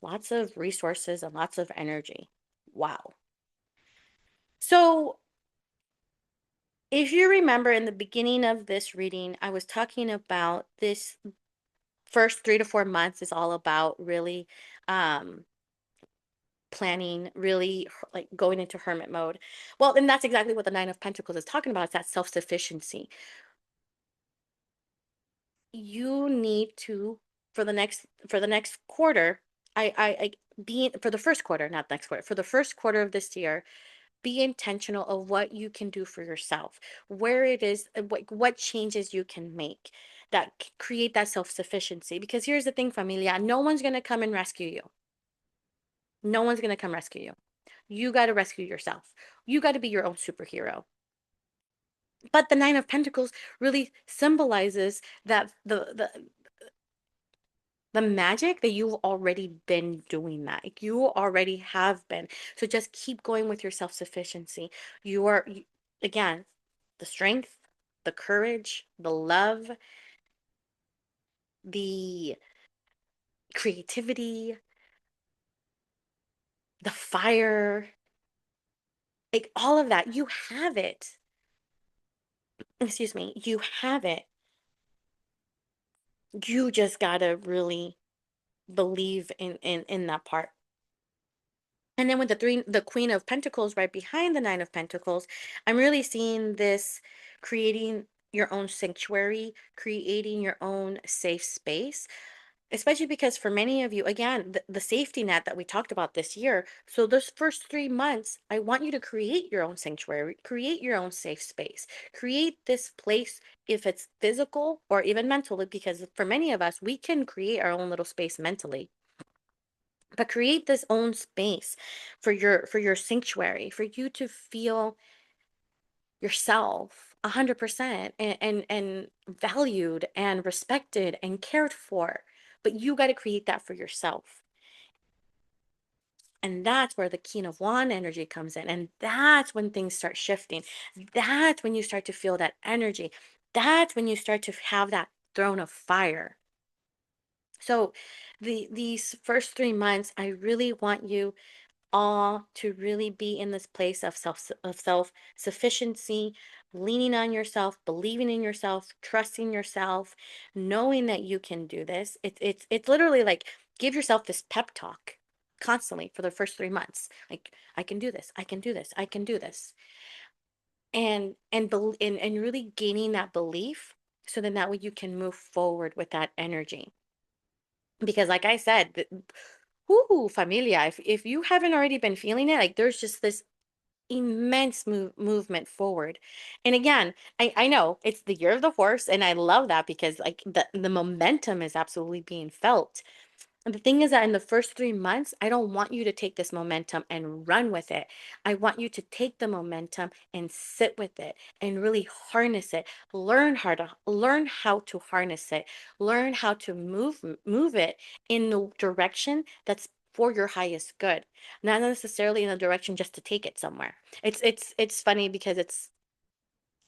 lots of resources, and lots of energy. Wow. So, if you remember in the beginning of this reading, I was talking about this first 3 to 4 months is all about really um, planning, really like going into hermit mode. Well, and that's exactly what the Nine of Pentacles is talking about. It's that self-sufficiency. You need to, for the next quarter, I being for the first quarter, not next quarter, for the first quarter of this year, be intentional of what you can do for yourself, where it is, what changes you can make that create that self-sufficiency. Because here's the thing, familia, no one's going to come and rescue you. No one's going to come rescue you. You got to rescue yourself. You got to be your own superhero. But the Nine of Pentacles really symbolizes that the magic that you've already been doing, that like, you already have been. So just keep going with your self-sufficiency. Again, the strength, the courage, the love, the creativity, the fire, like all of that, you have it. Excuse me, you have it. You just gotta really believe in that part. And then with the Queen of Pentacles right behind the Nine of Pentacles, I'm really seeing this creating your own sanctuary, creating your own safe space, especially because for many of you, again, the safety net that we talked about this year. So those first 3 months, I want you to create your own sanctuary, create your own safe space, create this place, if it's physical or even mentally, because for many of us, we can create our own little space mentally, but create this own space for your sanctuary, for you to feel yourself 100% and valued and respected and cared for. But you got to create that for yourself. And that's where the King of Wand energy comes in. And that's when things start shifting. That's when you start to feel that energy. That's when you start to have that throne of fire. So these first 3 months, I really want you all to really be in this place of self sufficiency, leaning on yourself, believing in yourself, trusting yourself, knowing that you can do this. It's literally like give yourself this pep talk constantly for the first 3 months. Like I can do this, I can do this, I can do this. And really gaining that belief so then that way you can move forward with that energy. Because like I said, whoo, familia, if you haven't already been feeling it, like there's just this immense movement forward. And again, I know it's the year of the horse, and I love that because like the momentum is absolutely being felt. And the thing is that in the first 3 months, I don't want you to take this momentum and run with it. I want you to take the momentum and sit with it and really harness it. Learn how to harness it. Learn how to move it in the direction that's for your highest good, not necessarily in a direction just to take it somewhere. It's funny because it's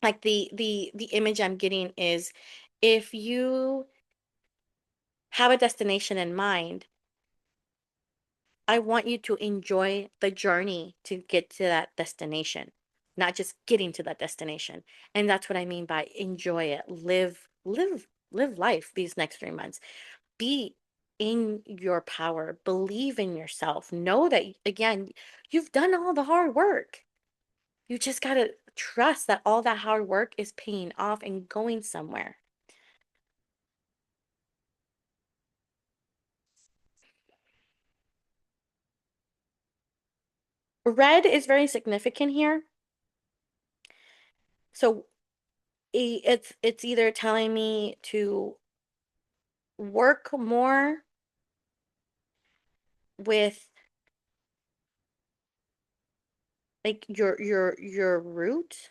like the image I'm getting is if you have a destination in mind, I want you to enjoy the journey to get to that destination, not just getting to that destination. And that's what I mean by enjoy it. Live life these next 3 months. Be in your power. Believe in yourself. Know that, again, you've done all the hard work. You just got to trust that all that hard work is paying off and going somewhere. Red is very significant here. So it's either telling me to work more with like your root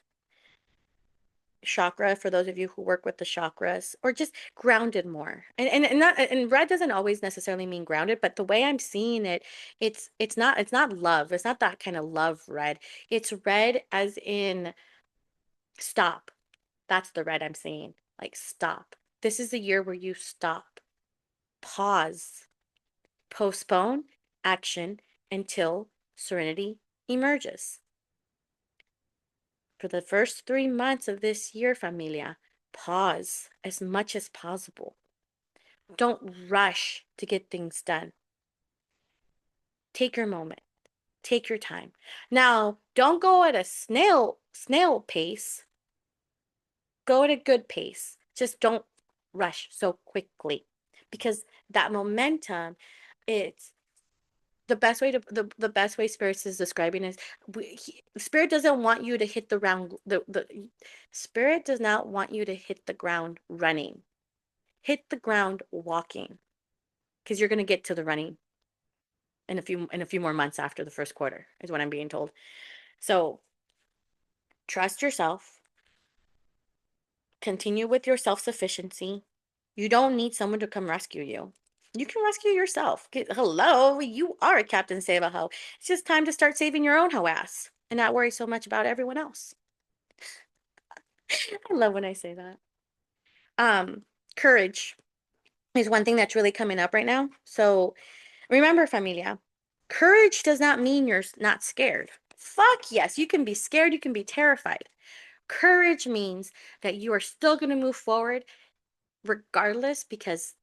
chakra, for those of you who work with the chakras, or just grounded more. And red doesn't always necessarily mean grounded, but the way I'm seeing it, it's not love. It's not that kind of love red. It's red as in stop. That's the red I'm seeing. Like stop. This is the year where you stop. Pause. Postpone action until serenity emerges. For the first 3 months of this year, familia, pause as much as possible. Don't rush to get things done. Take your moment. Take your time. Now, don't go at a snail pace. Go at a good pace. Just don't rush so quickly, because that momentum, it's the best way spirits is describing is spirit doesn't want you to hit the ground. The spirit does not want you to hit the ground running. Hit the ground walking, because you're going to get to the running in a few more months after the first quarter, is what I'm being told. So trust yourself. Continue with your self-sufficiency. You don't need someone to come rescue you. You can rescue yourself. Hello, you are a Captain Save a Hoe. It's just time to start saving your own hoe ass and not worry so much about everyone else. I love when I say that. Courage is one thing that's really coming up right now. So remember, familia, courage does not mean you're not scared. Fuck yes, you can be scared, you can be terrified. Courage means that you are still going to move forward regardless, because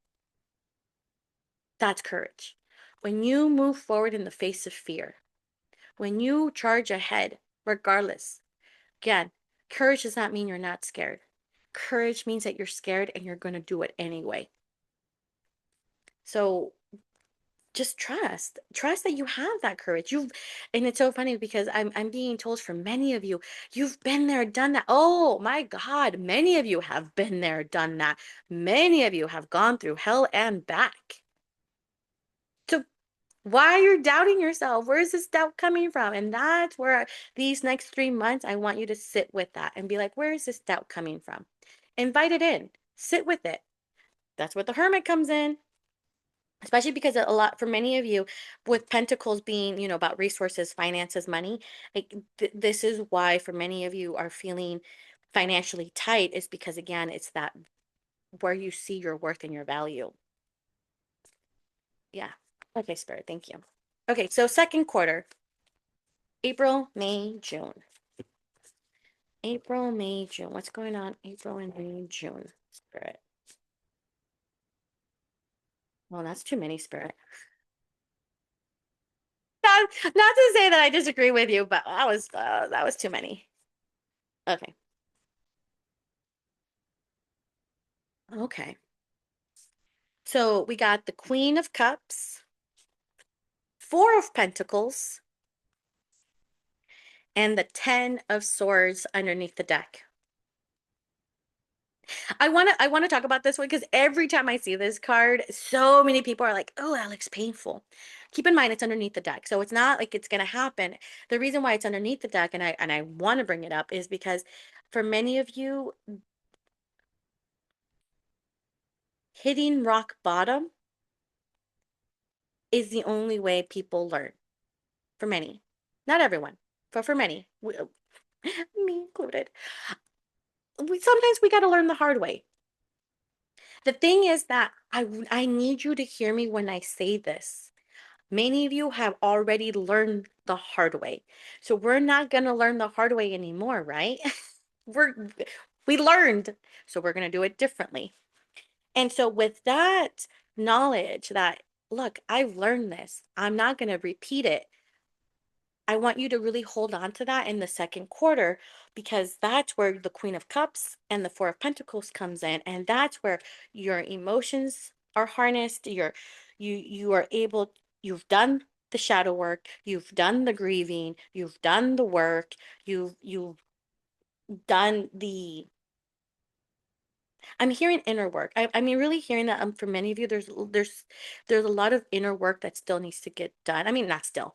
that's courage. When you move forward in the face of fear, when you charge ahead, regardless, again, courage does not mean you're not scared. Courage means that you're scared and you're going to do it anyway. So just trust that you have that courage. And it's so funny because I'm being told for many of you, you've been there, done that. Oh my God, many of you have been there, done that. Many of you have gone through hell and back. So why are you doubting yourself? Where is this doubt coming from? And that's where these next 3 months, I want you to sit with that and be like, where is this doubt coming from? Invite it in, sit with it. That's what the hermit comes in. Especially because a lot, for many of you, with pentacles being, about resources, finances, money, like this is why for many of you are feeling financially tight, is because again, it's that where you see your worth and your value. Yeah. Okay, Spirit, thank you. Okay, so second quarter, April, May, June. April, May, June. What's going on April and May, June, Spirit? Well, that's too many, Spirit. Not to say that I disagree with you, but that was too many. Okay. Okay. So we got the Queen of Cups, Four of Pentacles, and the Ten of Swords underneath the deck. I want to talk about this one because every time I see this card, so many people are like, "Oh, that looks painful." Keep in mind it's underneath the deck. So it's not like it's going to happen. The reason why it's underneath the deck, and I want to bring it up, is because for many of you, hitting rock bottom is the only way people learn. For many. Not everyone, but for many. Me included. Sometimes we got to learn the hard way. The thing is that I need you to hear me when I say this. Many of you have already learned the hard way. So we're not going to learn the hard way anymore, right? We learned, so we're going to do it differently. And so with that knowledge that, look, I've learned this, I'm not going to repeat it. I want you to really hold on to that in the second quarter, because that's where the Queen of Cups and the Four of Pentacles comes in, and that's where your emotions are harnessed. You are able, you've done the shadow work, you've done the grieving, you've done the work, you've done the, I'm hearing inner work. I mean, really hearing that for many of you, there's a lot of inner work that still needs to get done. I mean, not still,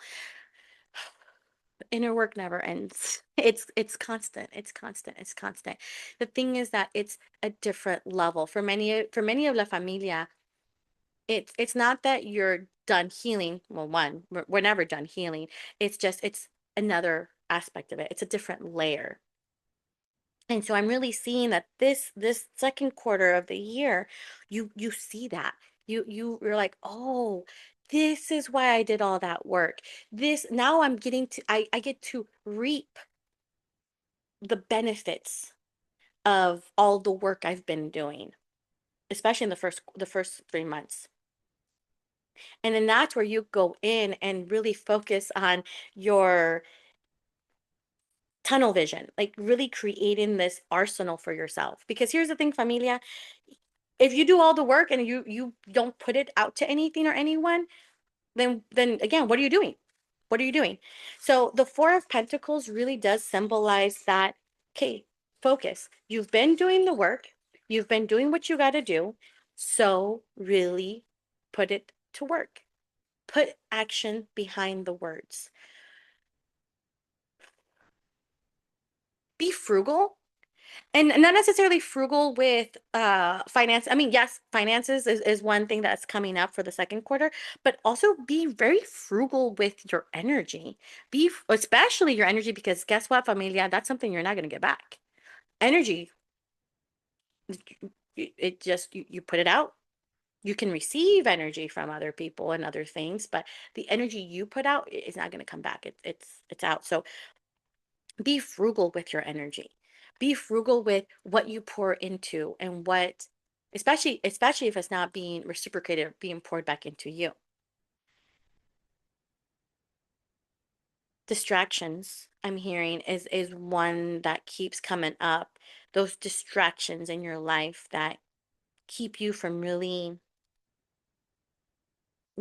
inner work never ends. It's constant. It's constant. It's constant. The thing is that it's a different level for many of La Familia. It's not that you're done healing. Well, one, we're never done healing. It's just it's another aspect of it. It's a different layer. And so I'm really seeing that this second quarter of the year, you see that. You're like, oh, This is why I did all that work. This now I'm getting to I get to reap the benefits of all the work I've been doing, especially in the first 3 months. And then that's where you go in and really focus on your tunnel vision, like really creating this arsenal for yourself. Because here's the thing, familia, if you do all the work and you don't put it out to anything or anyone, then again, what are you doing? What are you doing? So the Four of Pentacles really does symbolize that, okay, focus. You've been doing the work, you've been doing what you got to do. So really put it to work. Put action behind the words. Be frugal, and not necessarily frugal with finance. I mean, yes, finances is one thing that's coming up for the second quarter, but also be very frugal with your energy. Especially your energy, because guess what, familia, that's something you're not going to get back. Energy, it just you put it out. You can receive energy from other people and other things, but the energy you put out is not going to come back. It's out. So be frugal with your energy. Be frugal with what you pour into, and what, especially if it's not being reciprocated or being poured back into you. Distractions, I'm hearing, is one that keeps coming up. Those distractions in your life that keep you from really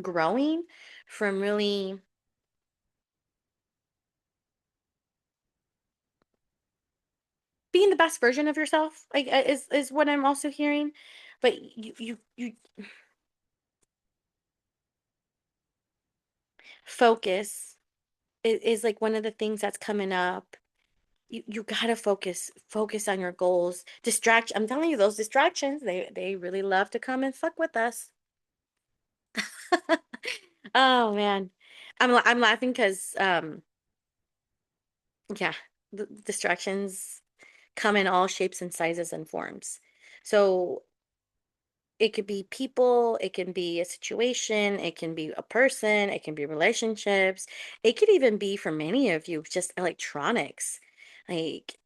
growing, from really being the best version of yourself, like, is what I'm also hearing. But you focus is like one of the things that's coming up. You gotta focus on your goals. I'm telling you, those distractions, they really love to come and fuck with us. Oh man, I'm laughing because yeah, the distractions come in all shapes and sizes and forms. So it could be people, it can be a situation, it can be a person, it can be relationships, it could even be, for many of you, just electronics. Like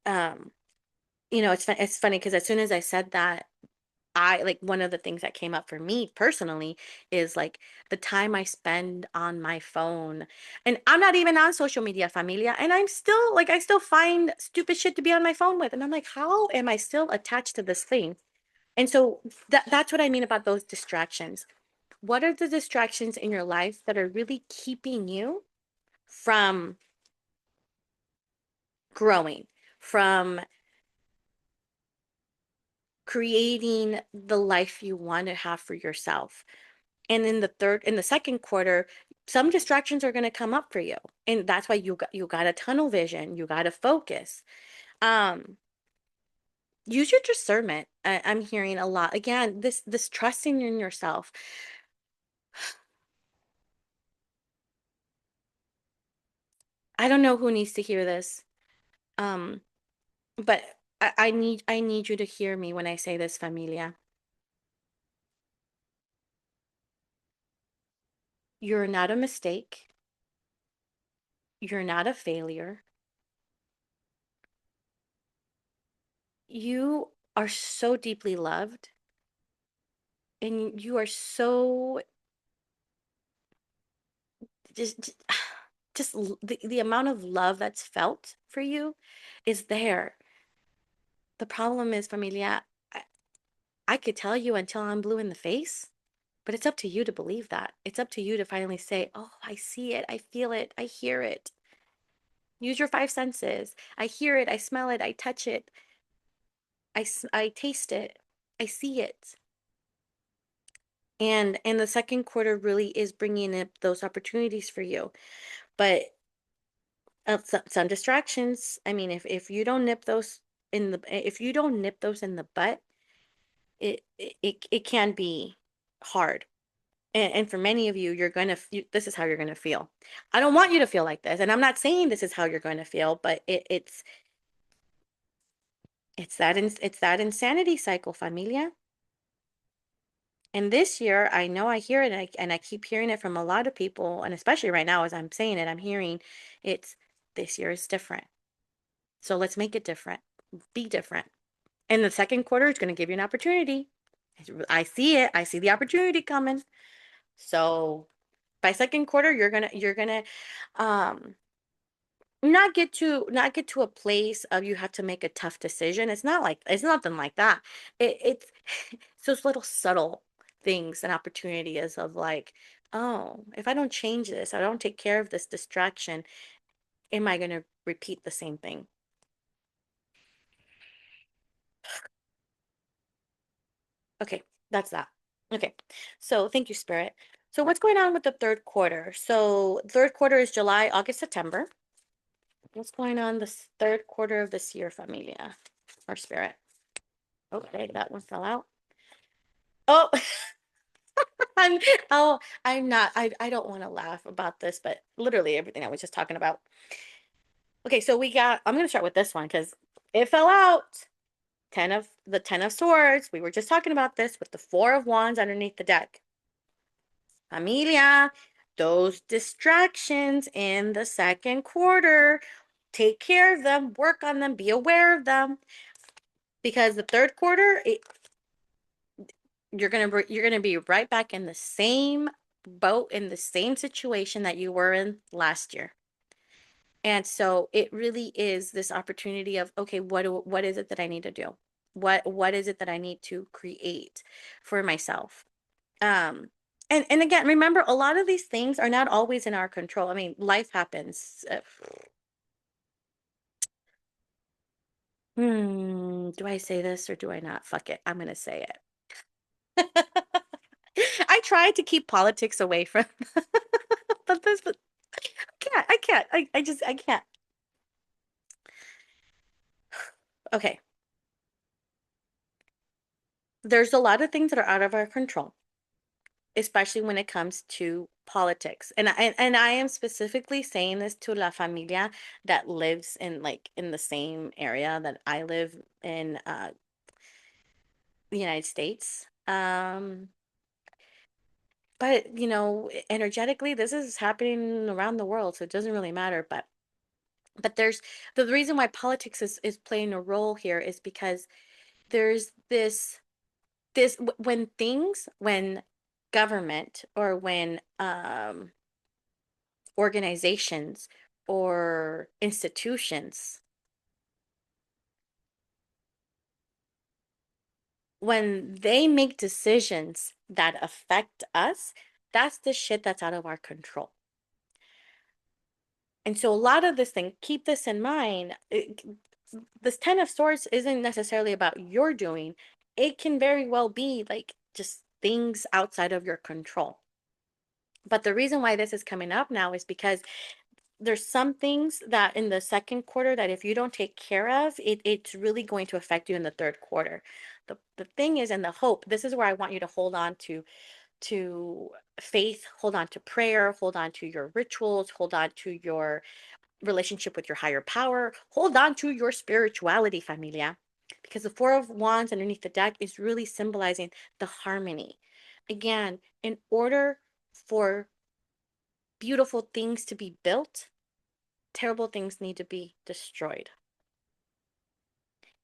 it's funny because as soon as I said that, I like, one of the things that came up for me personally is like the time I spend on my phone. And I'm not even on social media, familia, and I still find stupid shit to be on my phone with. And I'm like, how am I still attached to this thing? And so that's what I mean about those distractions. What are the distractions in your life that are really keeping you from growing, from creating the life you want to have for yourself? And in the second quarter, some distractions are going to come up for you. And that's why you got a tunnel vision. You got to focus. Um, use your discernment. I'm hearing a lot. Again, this trusting in yourself. I don't know who needs to hear this. Um, but I need you to hear me when I say this, familia. You're not a mistake. You're not a failure. You are so deeply loved, and you are so just the amount of love that's felt for you is there. The problem is, familia, I, I could tell you until I'm blue in the face, but it's up to you to believe that. It's up to you to finally say, oh, I see it, I feel it, I hear it. Use your five senses. I hear it, I smell it, I touch it, I taste it, I see it. And the second quarter really is bringing up those opportunities for you. But some distractions, I mean, if you don't nip those if you don't nip those in the butt, it can be hard. And for many of you, this is how you're gonna feel. I don't want you to feel like this, and I'm not saying this is how you're going to feel, but it's that insanity cycle, familia. And this year, I know I hear it, and I keep hearing it from a lot of people, and especially right now as I'm saying it, I'm hearing it's this year is different. So let's make it different. Be different. And the second quarter is going to give you an opportunity. I see it. I see the opportunity coming. So by second quarter, you're gonna um not get to a place of you have to make a tough decision. It's nothing like that. It's it's those little subtle things and opportunity is of like, oh, if I don't change this, I don't take care of this distraction, am I gonna repeat the same thing? Okay, that's that. Okay. So thank you, Spirit. So what's going on with the third quarter? So third quarter is July, August, September. What's going on this third quarter of this year, familia or Spirit? Okay, that one fell out. Oh, I'm I'm not. I don't want to laugh about this, but literally everything I was just talking about. Okay, so I'm gonna start with this one because it fell out. Ten of swords. We were just talking about this with the four of wands underneath the deck. Familia, those distractions in the second quarter, take care of them, work on them, be aware of them, because the third quarter, you're gonna be right back in the same boat, in the same situation that you were in last year. And so it really is this opportunity of, okay, what is it that I need to do? What is it that I need to create for myself? And again, remember, a lot of these things are not always in our control. I mean, life happens. Do I say this or do I not? Fuck it, I'm gonna say it. I tried to keep politics away from, but I can't. I can't. Okay, there's a lot of things that are out of our control, especially when it comes to politics. And I am specifically saying this to La Familia that lives in the same area that I live in, the United States. But energetically, this is happening around the world, so it doesn't really matter. But there's the reason why politics is playing a role here is because there's when government or when organizations or institutions, when they make decisions that affect us, that's the shit that's out of our control. And so a lot of this thing, keep this in mind. This Ten of Swords isn't necessarily about your doing. It can very well be like just things outside of your control. But the reason why this is coming up now is because there's some things that in the second quarter that if you don't take care of, it's really going to affect you in the third quarter. The thing is, and the hope, this is where I want you to hold on to faith, hold on to prayer, hold on to your rituals, hold on to your relationship with your higher power, hold on to your spirituality, familia. Because the Four of Wands underneath the deck is really symbolizing the harmony. Again, in order for beautiful things to be built, terrible things need to be destroyed.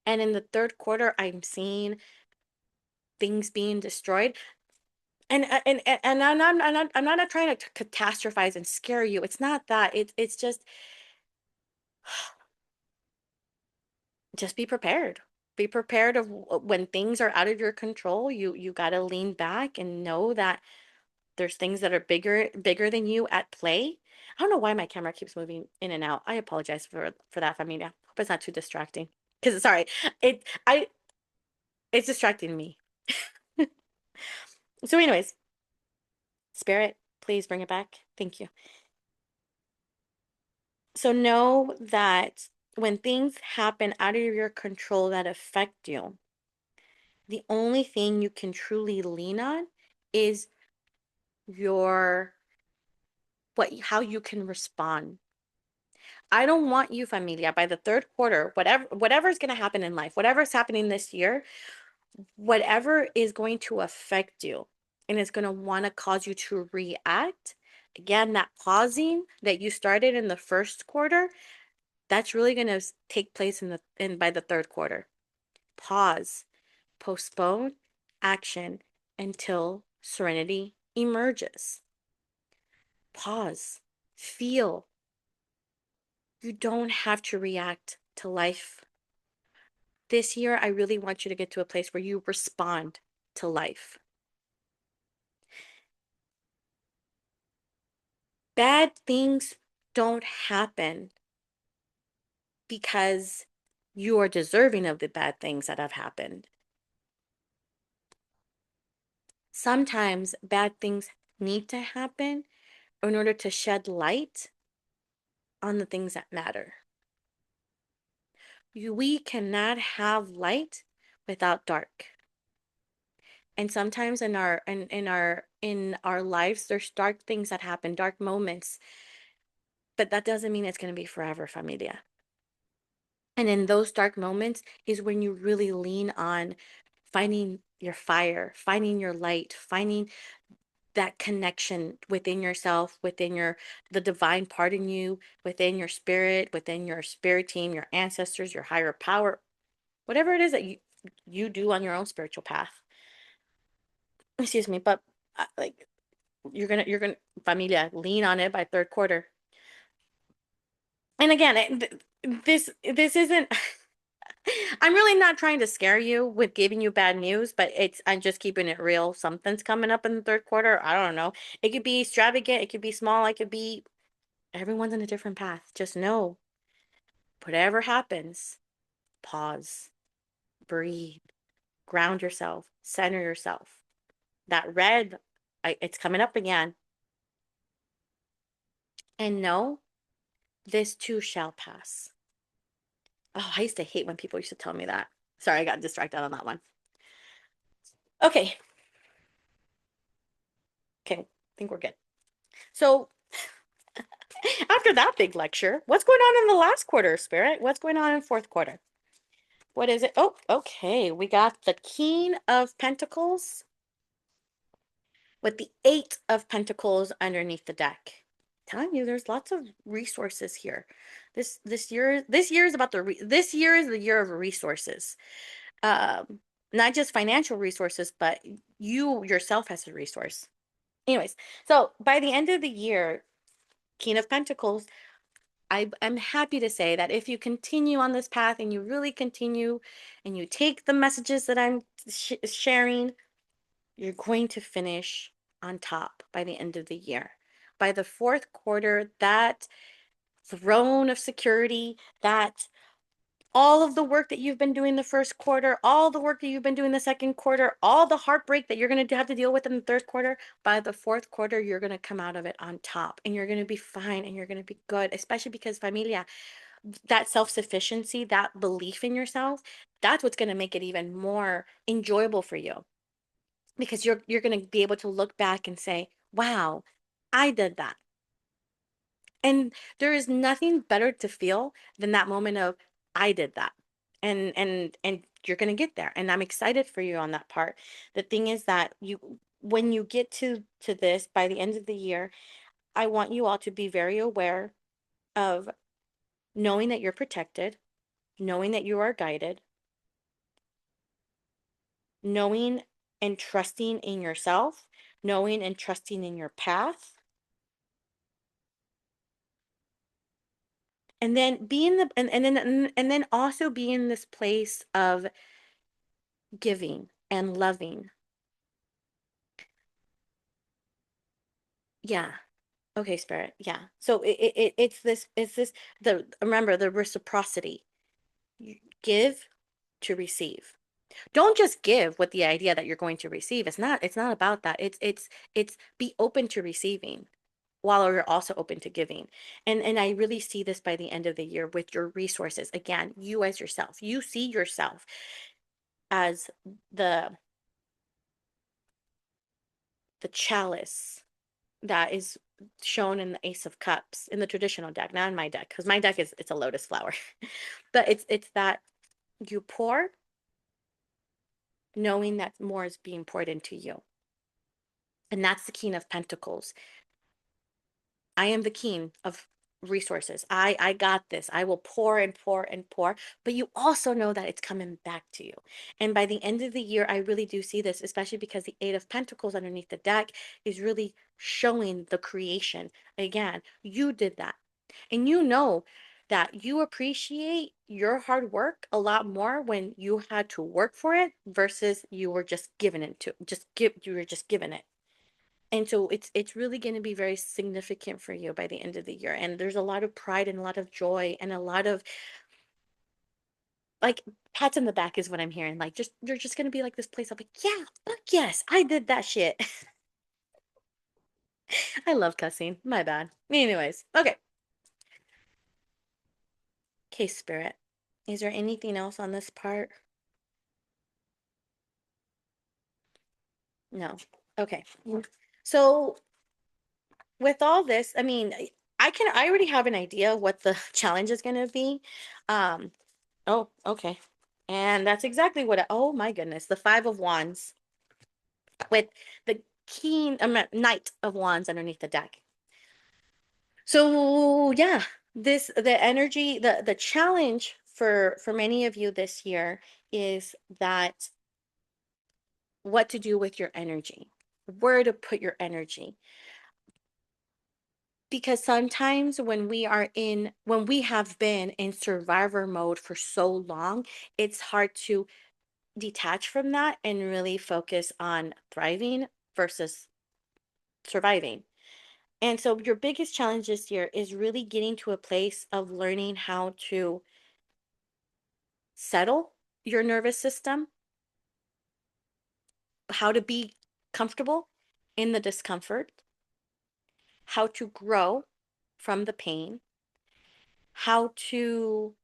And in the third quarter, I'm seeing things being destroyed. And I'm not trying to catastrophize and scare you. It's not that. It's just be prepared. Be prepared of when things are out of your control. You got to lean back and know that there's things that are bigger than you at play. I don't know why my camera keeps moving in and out. I apologize for that, familia. Hope it's not too distracting. Because sorry, it I it's distracting me. So, anyways, Spirit, please bring it back. Thank you. So know that when things happen out of your control that affect you, the only thing you can truly lean on is your how you can respond. I don't want you, familia, by the third quarter, whatever's going to happen in life, whatever's happening this year, whatever is going to affect you. and it's going to want to cause you to react. Again, that pausing that you started in the first quarter, that's really going to take place by the third quarter. Pause, postpone action until serenity emerges. Pause, feel. You don't have to react to life. This year, I really want you to get to a place where you respond to life. Bad things don't happen because you are deserving of the bad things that have happened. Sometimes bad things need to happen in order to shed light on the things that matter. We cannot have light without dark. And sometimes in our lives, there's dark things that happen, dark moments, but that doesn't mean it's going to be forever, familia. And in those dark moments is when you really lean on finding your fire, finding your light, finding that connection within yourself, within the divine part in you, within your spirit, within your spirit team, your ancestors, your higher power, whatever it is that you do on your own spiritual path. Excuse me, but like you're gonna familia, lean on it by third quarter. And again, this isn't I'm really not trying to scare you with giving you bad news, but I'm just keeping it real. Something's coming up in the third quarter. I don't know. It could be extravagant, it could be small, it could be everyone's in a different path. Just know, whatever happens, pause, breathe, ground yourself, center yourself. That red, it's coming up again. And know this too shall pass. Oh, I used to hate when people used to tell me that. Sorry, I got distracted on that one. Okay. Okay, I think we're good. So after that big lecture, what's going on in the last quarter, Spirit? What's going on in fourth quarter? What is it? Oh, okay. We got the King of Pentacles with the Eight of Pentacles underneath the deck. Telling you, there's lots of resources here. This year is about this year is the year of resources. Not just financial resources, but you yourself as a resource. Anyways, so by the end of the year, King of Pentacles, I'm happy to say that if you continue on this path and you really continue and you take the messages that I'm sharing, you're going to finish on top by the end of the year. By the fourth quarter, that throne of security, that all of the work that you've been doing the first quarter, all the work that you've been doing the second quarter, all the heartbreak that you're going to have to deal with in the third quarter, by the fourth quarter, you're going to come out of it on top and you're going to be fine and you're going to be good, especially because familia, that self-sufficiency, that belief in yourself, that's what's going to make it even more enjoyable for you because you're going to be able to look back and say, wow, I did that. And there is nothing better to feel than that moment of I did that. And you're going to get there. And I'm excited for you on that part. The thing is that when you get to this by the end of the year, I want you all to be very aware of knowing that you're protected, knowing that you are guided, knowing and trusting in yourself, knowing and trusting in your path. And then and then also be in this place of giving and loving. Yeah. Okay, Spirit. Yeah. So it's this remember the reciprocity. You give to receive. Don't just give with the idea that you're going to receive. It's not about that. It's be open to receiving while you're also open to giving. And I really see this by the end of the year with your resources. Again, you as yourself. You see yourself as the chalice that is shown in the Ace of Cups in the traditional deck, not in my deck, because my deck it's a lotus flower. But it's that you pour knowing that more is being poured into you. And that's the King of Pentacles. I am the king of resources. I got this. I will pour and pour and pour, but you also know that it's coming back to you. And by the end of the year, I really do see this, especially because the 8 of Pentacles underneath the deck is really showing the creation. Again, you did that. And you know that you appreciate your hard work a lot more when you had to work for it versus you were just given it to you were just given it. And so it's really going to be very significant for you by the end of the year. And there's a lot of pride and a lot of joy and a lot of like pats in the back is what I'm hearing. Like just you're just going to be like this place of like, yeah, fuck yes, I did that shit. I love cussing. My bad. Anyways, okay. Okay, spirit. Is there anything else on this part? No. Okay. So with all this, I mean, I already have an idea what the challenge is going to be. Um, oh, okay. And that's exactly what oh my goodness, the 5 of Wands with the Knight of Wands underneath the deck. So yeah, the energy, the challenge for many of you this year is that what to do with your energy, where to put your energy. Because sometimes when we have been in survivor mode for so long, it's hard to detach from that and really focus on thriving versus surviving. And so your biggest challenge this year is really getting to a place of learning how to settle your nervous system, how to be comfortable in the discomfort, how to grow from the pain, how to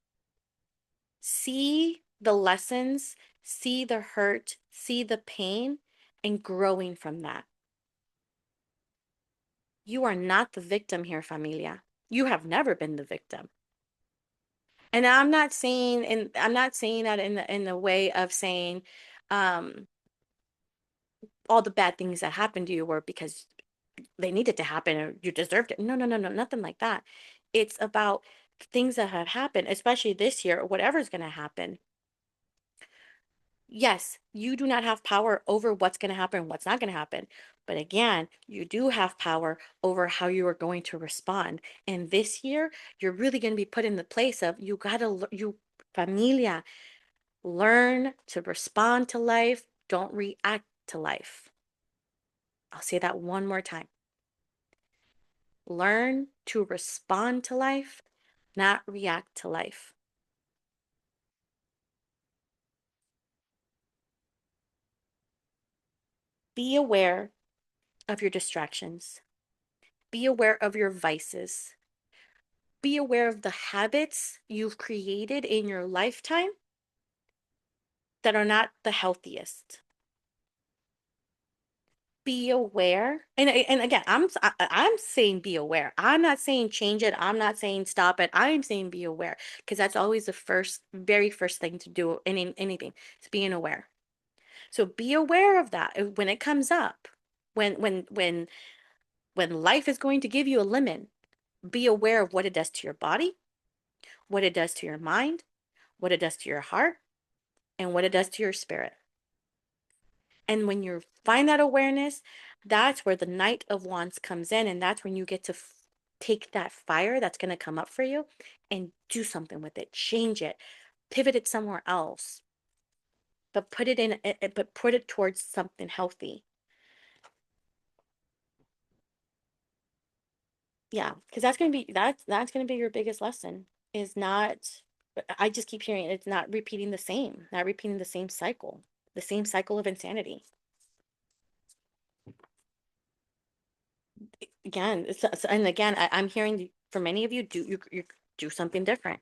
see the lessons, see the hurt, see the pain, and growing from that. You are not the victim here, familia. You have never been the victim. And I'm not saying that in the way of saying um all the bad things that happened to you were because they needed to happen or you deserved it. No, no, no, no, nothing like that. It's about things that have happened, especially this year or whatever's going to happen. Yes, you do not have power over what's going to happen, what's not going to happen. But again, you do have power over how you are going to respond. And this year, you're really going to be put in the place of familia, learn to respond to life. Don't react to life. I'll say that one more time. Learn to respond to life, not react to life. Be aware of your distractions. Be aware of your vices. Be aware of the habits you've created in your lifetime that are not the healthiest. Be aware. And again, I'm saying be aware. I'm not saying change it. I'm not saying stop it. I'm saying be aware because that's always the very first thing to do in anything. It's being aware. So be aware of that when it comes up. When life is going to give you a lemon, be aware of what it does to your body, what it does to your mind, what it does to your heart, and what it does to your spirit. And when you find that awareness, that's where the Knight of Wands comes in. And that's when you get to take that fire that's going to come up for you and do something with it, change it, pivot it somewhere else, but put it towards something healthy. Yeah, because that's going to be your biggest lesson is not, I just keep hearing it's not repeating not repeating the same cycle of insanity. Again, and again, I'm hearing for many of you, you do something different.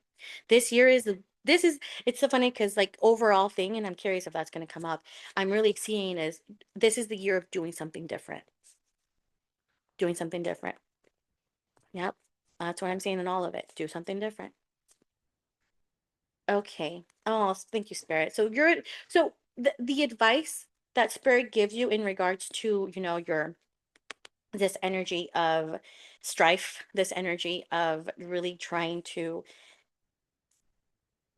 This year is it's so funny because like overall thing, and I'm curious if that's going to come up. I'm really seeing is this is the year of doing something different, doing something different. Yep, that's what I'm seeing in all of it. Do something different. Okay. Oh, thank you, Spirit. So the advice that Spirit gives you in regards to, your this energy of strife, this energy of really trying to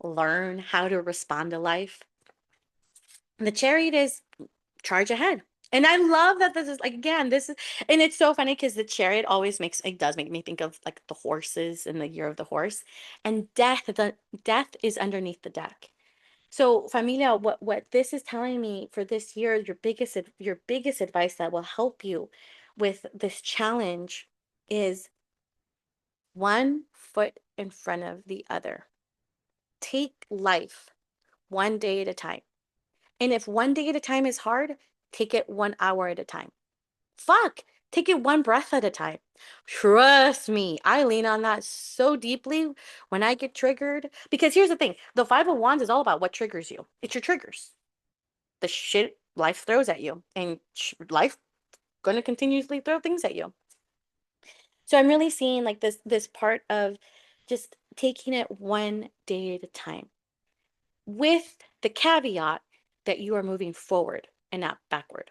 learn how to respond to life. The Chariot is charge ahead. And I love that this is like, again, this is, and it's so funny because the Chariot always makes, it does make me think of like the horses and the year of the horse, and death is underneath the deck. So familia, what this is telling me for this year, your biggest advice that will help you with this challenge is one foot in front of the other. Take life one day at a time. And if one day at a time is hard, take it 1 hour at a time. Fuck, take it one breath at a time. Trust me, I lean on that so deeply when I get triggered. Because here's the thing, the Five of Wands is all about what triggers you. It's your triggers. The shit life throws at you, and life gonna continuously throw things at you. So I'm really seeing like this part of just taking it one day at a time, with the caveat that you are moving forward and not backward.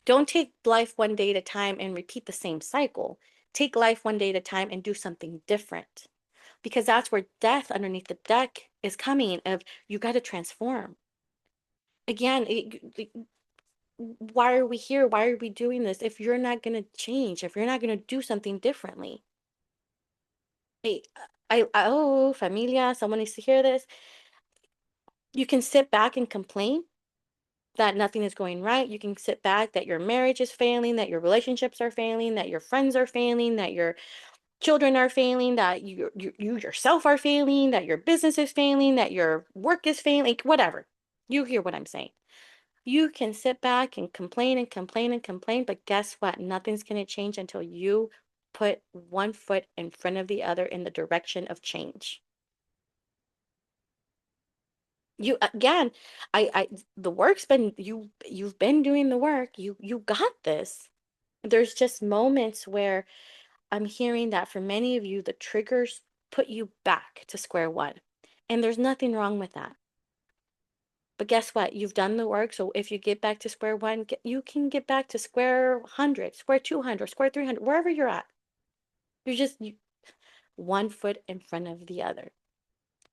Don't take life one day at a time and repeat the same cycle. Take life one day at a time and do something different. Because that's where death underneath the deck is coming of you got to transform. Again, why are we here? Why are we doing this if you're not going to change, if you're not going to do something differently? Hey, oh, familia, someone needs to hear this. You can sit back and complain that nothing is going right. You can sit back that your marriage is failing, that your relationships are failing, that your friends are failing, that your children are failing, that you yourself are failing, that your business is failing, that your work is failing, whatever. You hear what I'm saying. You can sit back and complain and complain and complain, but guess what? Nothing's going to change until you put one foot in front of the other in the direction of change. You again, I the work's been you've been doing the work. You got this. There's just moments where I'm hearing that for many of you, the triggers put you back to square one. And there's nothing wrong with that. But guess what? You've done the work. So if you get back to square one, you can get back to square 100, square 200, square 300, wherever you're at. You're just one foot in front of the other,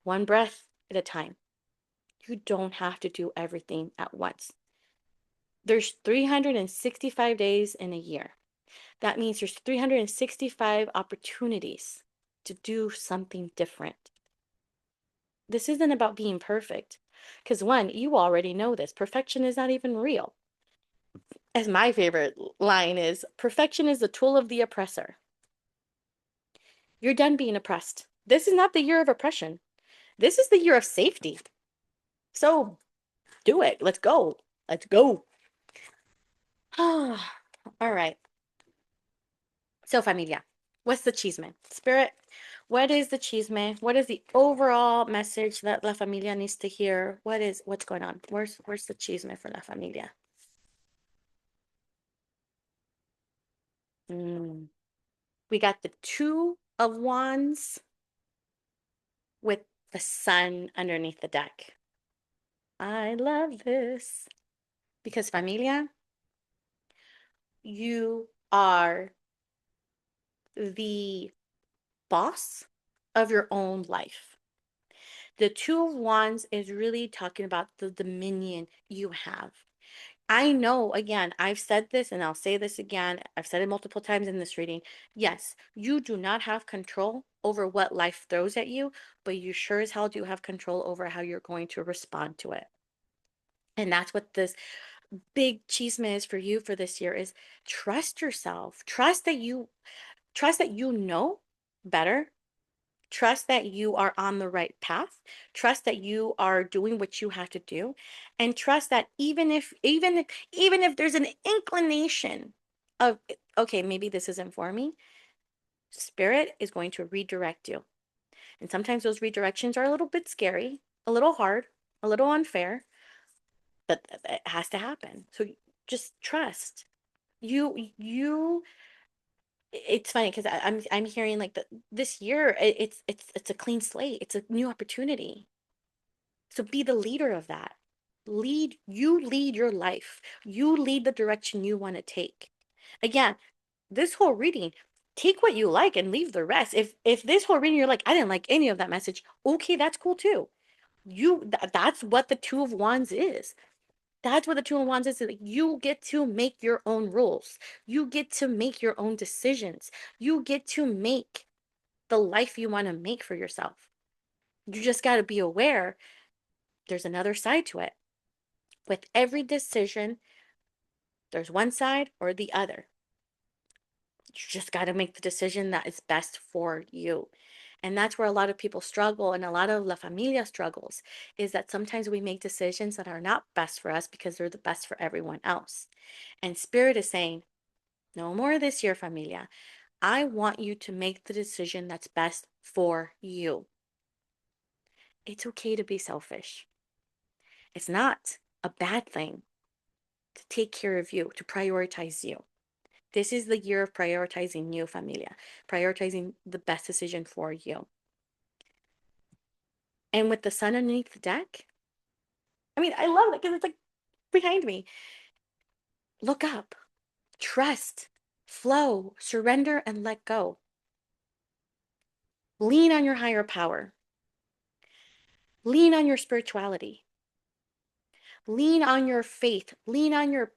one breath at a time. You don't have to do everything at once. There's 365 days in a year. That means there's 365 opportunities to do something different. This isn't about being perfect. Because one, you already know this. Perfection is not even real. As my favorite line is, perfection is the tool of the oppressor. You're done being oppressed. This is not the year of oppression. This is the year of safety. So do it. Let's go. Let's go. All right. So familia, what's the chisme? Spirit, what is the chisme? What is the overall message that La Familia needs to hear? What's going on? Where's the chisme for La Familia? We got the Two of Wands with the sun underneath the deck. I love this because familia, you are the boss of your own life. The Two of Wands is really talking about the dominion you have. I know, again, I've said this and I'll say this again. I've said it multiple times in this reading. Yes, you do not have control over what life throws at you, but you sure as hell do have control over how you're going to respond to it. And that's what this big chisme is for you for this year is trust yourself. Trust that you know better. Trust that you are on the right path. Trust that you are doing what you have to do, and trust that even if there's an inclination of okay, maybe this isn't for me, spirit is going to redirect you. And sometimes those redirections are a little bit scary, a little hard, a little unfair, but it has to happen. So just trust. You it's funny because I'm hearing like this year it's a clean slate. It's a new opportunity. So be the leader of that. Lead your life. You lead the direction you want to take. Again, this whole reading, take what you like and leave the rest. If this whole reading you're like, I didn't like any of that message, okay, that's cool too. That's what the Two of Wands is. That's what the Two of Wands is. Like, you get to make your own rules. You get to make your own decisions. You get to make the life you want to make for yourself. You just got to be aware there's another side to it. With every decision, there's one side or the other. You just got to make the decision that is best for you. And that's where a lot of people struggle, and a lot of La Familia struggles, is that sometimes we make decisions that are not best for us because they're the best for everyone else. And Spirit is saying, no more this year, Familia. I want you to make the decision that's best for you. It's okay to be selfish. It's not a bad thing to take care of you, to prioritize you. This is the year of prioritizing you, Familia, prioritizing the best decision for you. And with the sun underneath the deck, I mean, I love it because it's like behind me. Look up, trust, flow, surrender, and let go. Lean on your higher power. Lean on your spirituality. Lean on your faith. Lean on your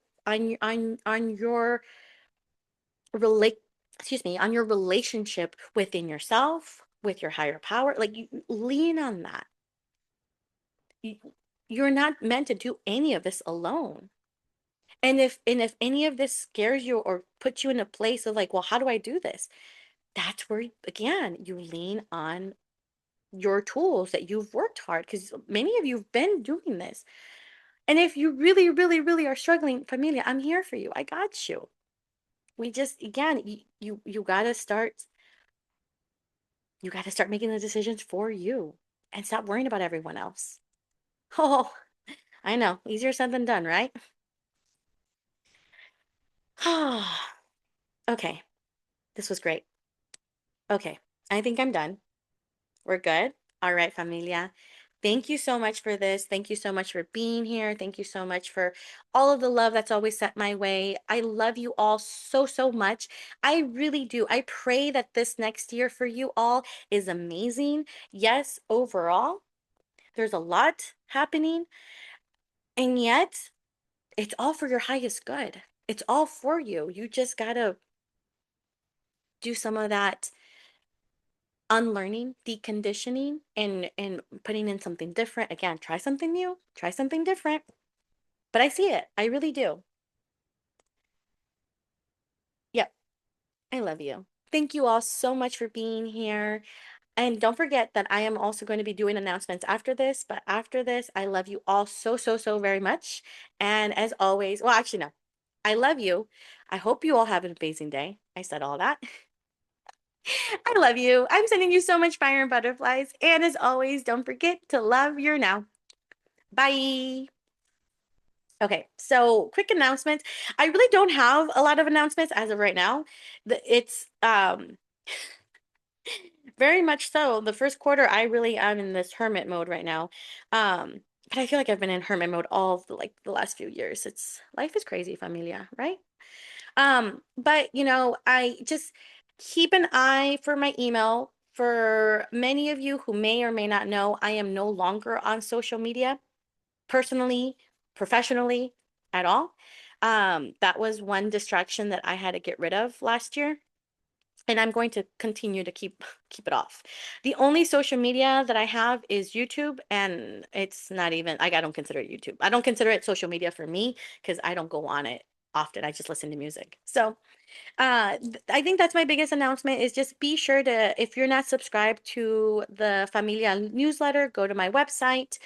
relate on your relationship within yourself, with your higher power. Like, you lean on that. You're not meant to do any of this alone. And if any of this scares you or puts you in a place of like, well, how do I do this? That's where, again, you lean on your tools that you've worked hard, because many of you have been doing this. And if you really, really, really are struggling, Familia, I'm here for you. I got you. We just, again, you gotta start, making the decisions for you and stop worrying about everyone else. Oh, I know. Easier said than done, right? Okay. This was great. Okay. I think I'm done. We're good. All right, Familia. Thank you so much for this. Thank you so much for being here. Thank you so much for all of the love that's always sent my way. I love you all so, so much. I really do. I pray that this next year for you all is amazing. Yes, overall, there's a lot happening, and yet it's all for your highest good. It's all for you. You just got to do some of that unlearning, deconditioning, and putting in something different. Again, try something new, try something different. But I see it. I really do. Yep. I love you. Thank you all so much for being here. And don't forget that I am also going to be doing announcements after this. But after this, I love you all so, so, so very much. And as always, well, actually, no, I love you. I hope you all have an amazing day. I said all that. I love you. I'm sending you so much fire and butterflies. And as always, don't forget to love your now. Bye. Okay, so quick announcements. I really don't have a lot of announcements as of right now. It's very much so. The first quarter, I really am in this hermit mode right now. But I feel like I've been in hermit mode all of the last few years. It's life is crazy, familia, right? But I just keep an eye for my email. For many of you who may or may not know, I am no longer on social media, personally, professionally, at all. That was one distraction that I had to get rid of last year. And I'm going to continue to keep it off. The only social media that I have is YouTube, and it's not even, like, I don't consider it YouTube. I don't consider it social media for me because I don't go on it often. I just listen to music. So I think that's my biggest announcement, is just be sure to, if you're not subscribed to the Familia newsletter, go to my website.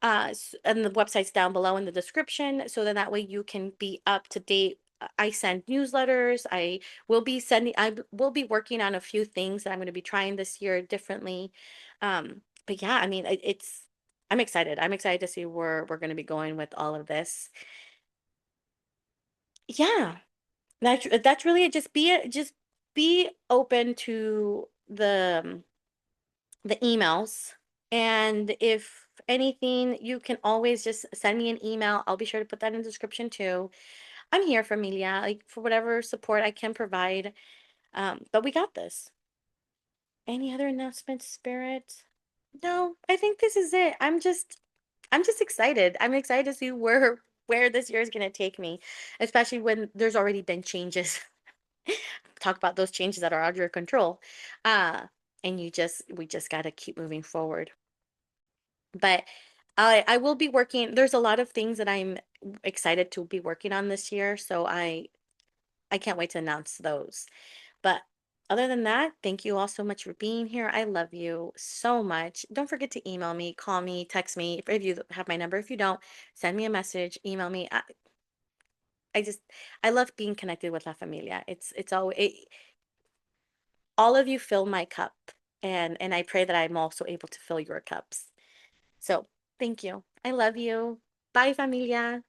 And the website's down below in the description. So then that way you can be up to date. I send newsletters. I will be working on a few things that I'm going to be trying this year differently. But yeah, I mean, I'm excited. I'm excited to see where we're going to be going with all of this. Yeah, that's really it. Just be open to the emails. And if anything, you can always just send me an email. I'll be sure to put that in the description too. I'm here, familia, like for whatever support I can provide. But we got this. Any other announcements, Spirit? No, I think this is it. I'm just excited. I'm excited to see where this year is going to take me, especially when there's already been changes. Talk about those changes that are out of your control. Uh, and we just got to keep moving forward. But I will be working. There's a lot of things that I'm excited to be working on this year, so I can't wait to announce those. But other than that, thank you all so much for being here. I love you so much. Don't forget to email me, call me, text me. If you have my number, if you don't, send me a message, email me. I just I love being connected with La Familia. All of you fill my cup, and I pray that I'm also able to fill your cups. So thank you. I love you. Bye, familia.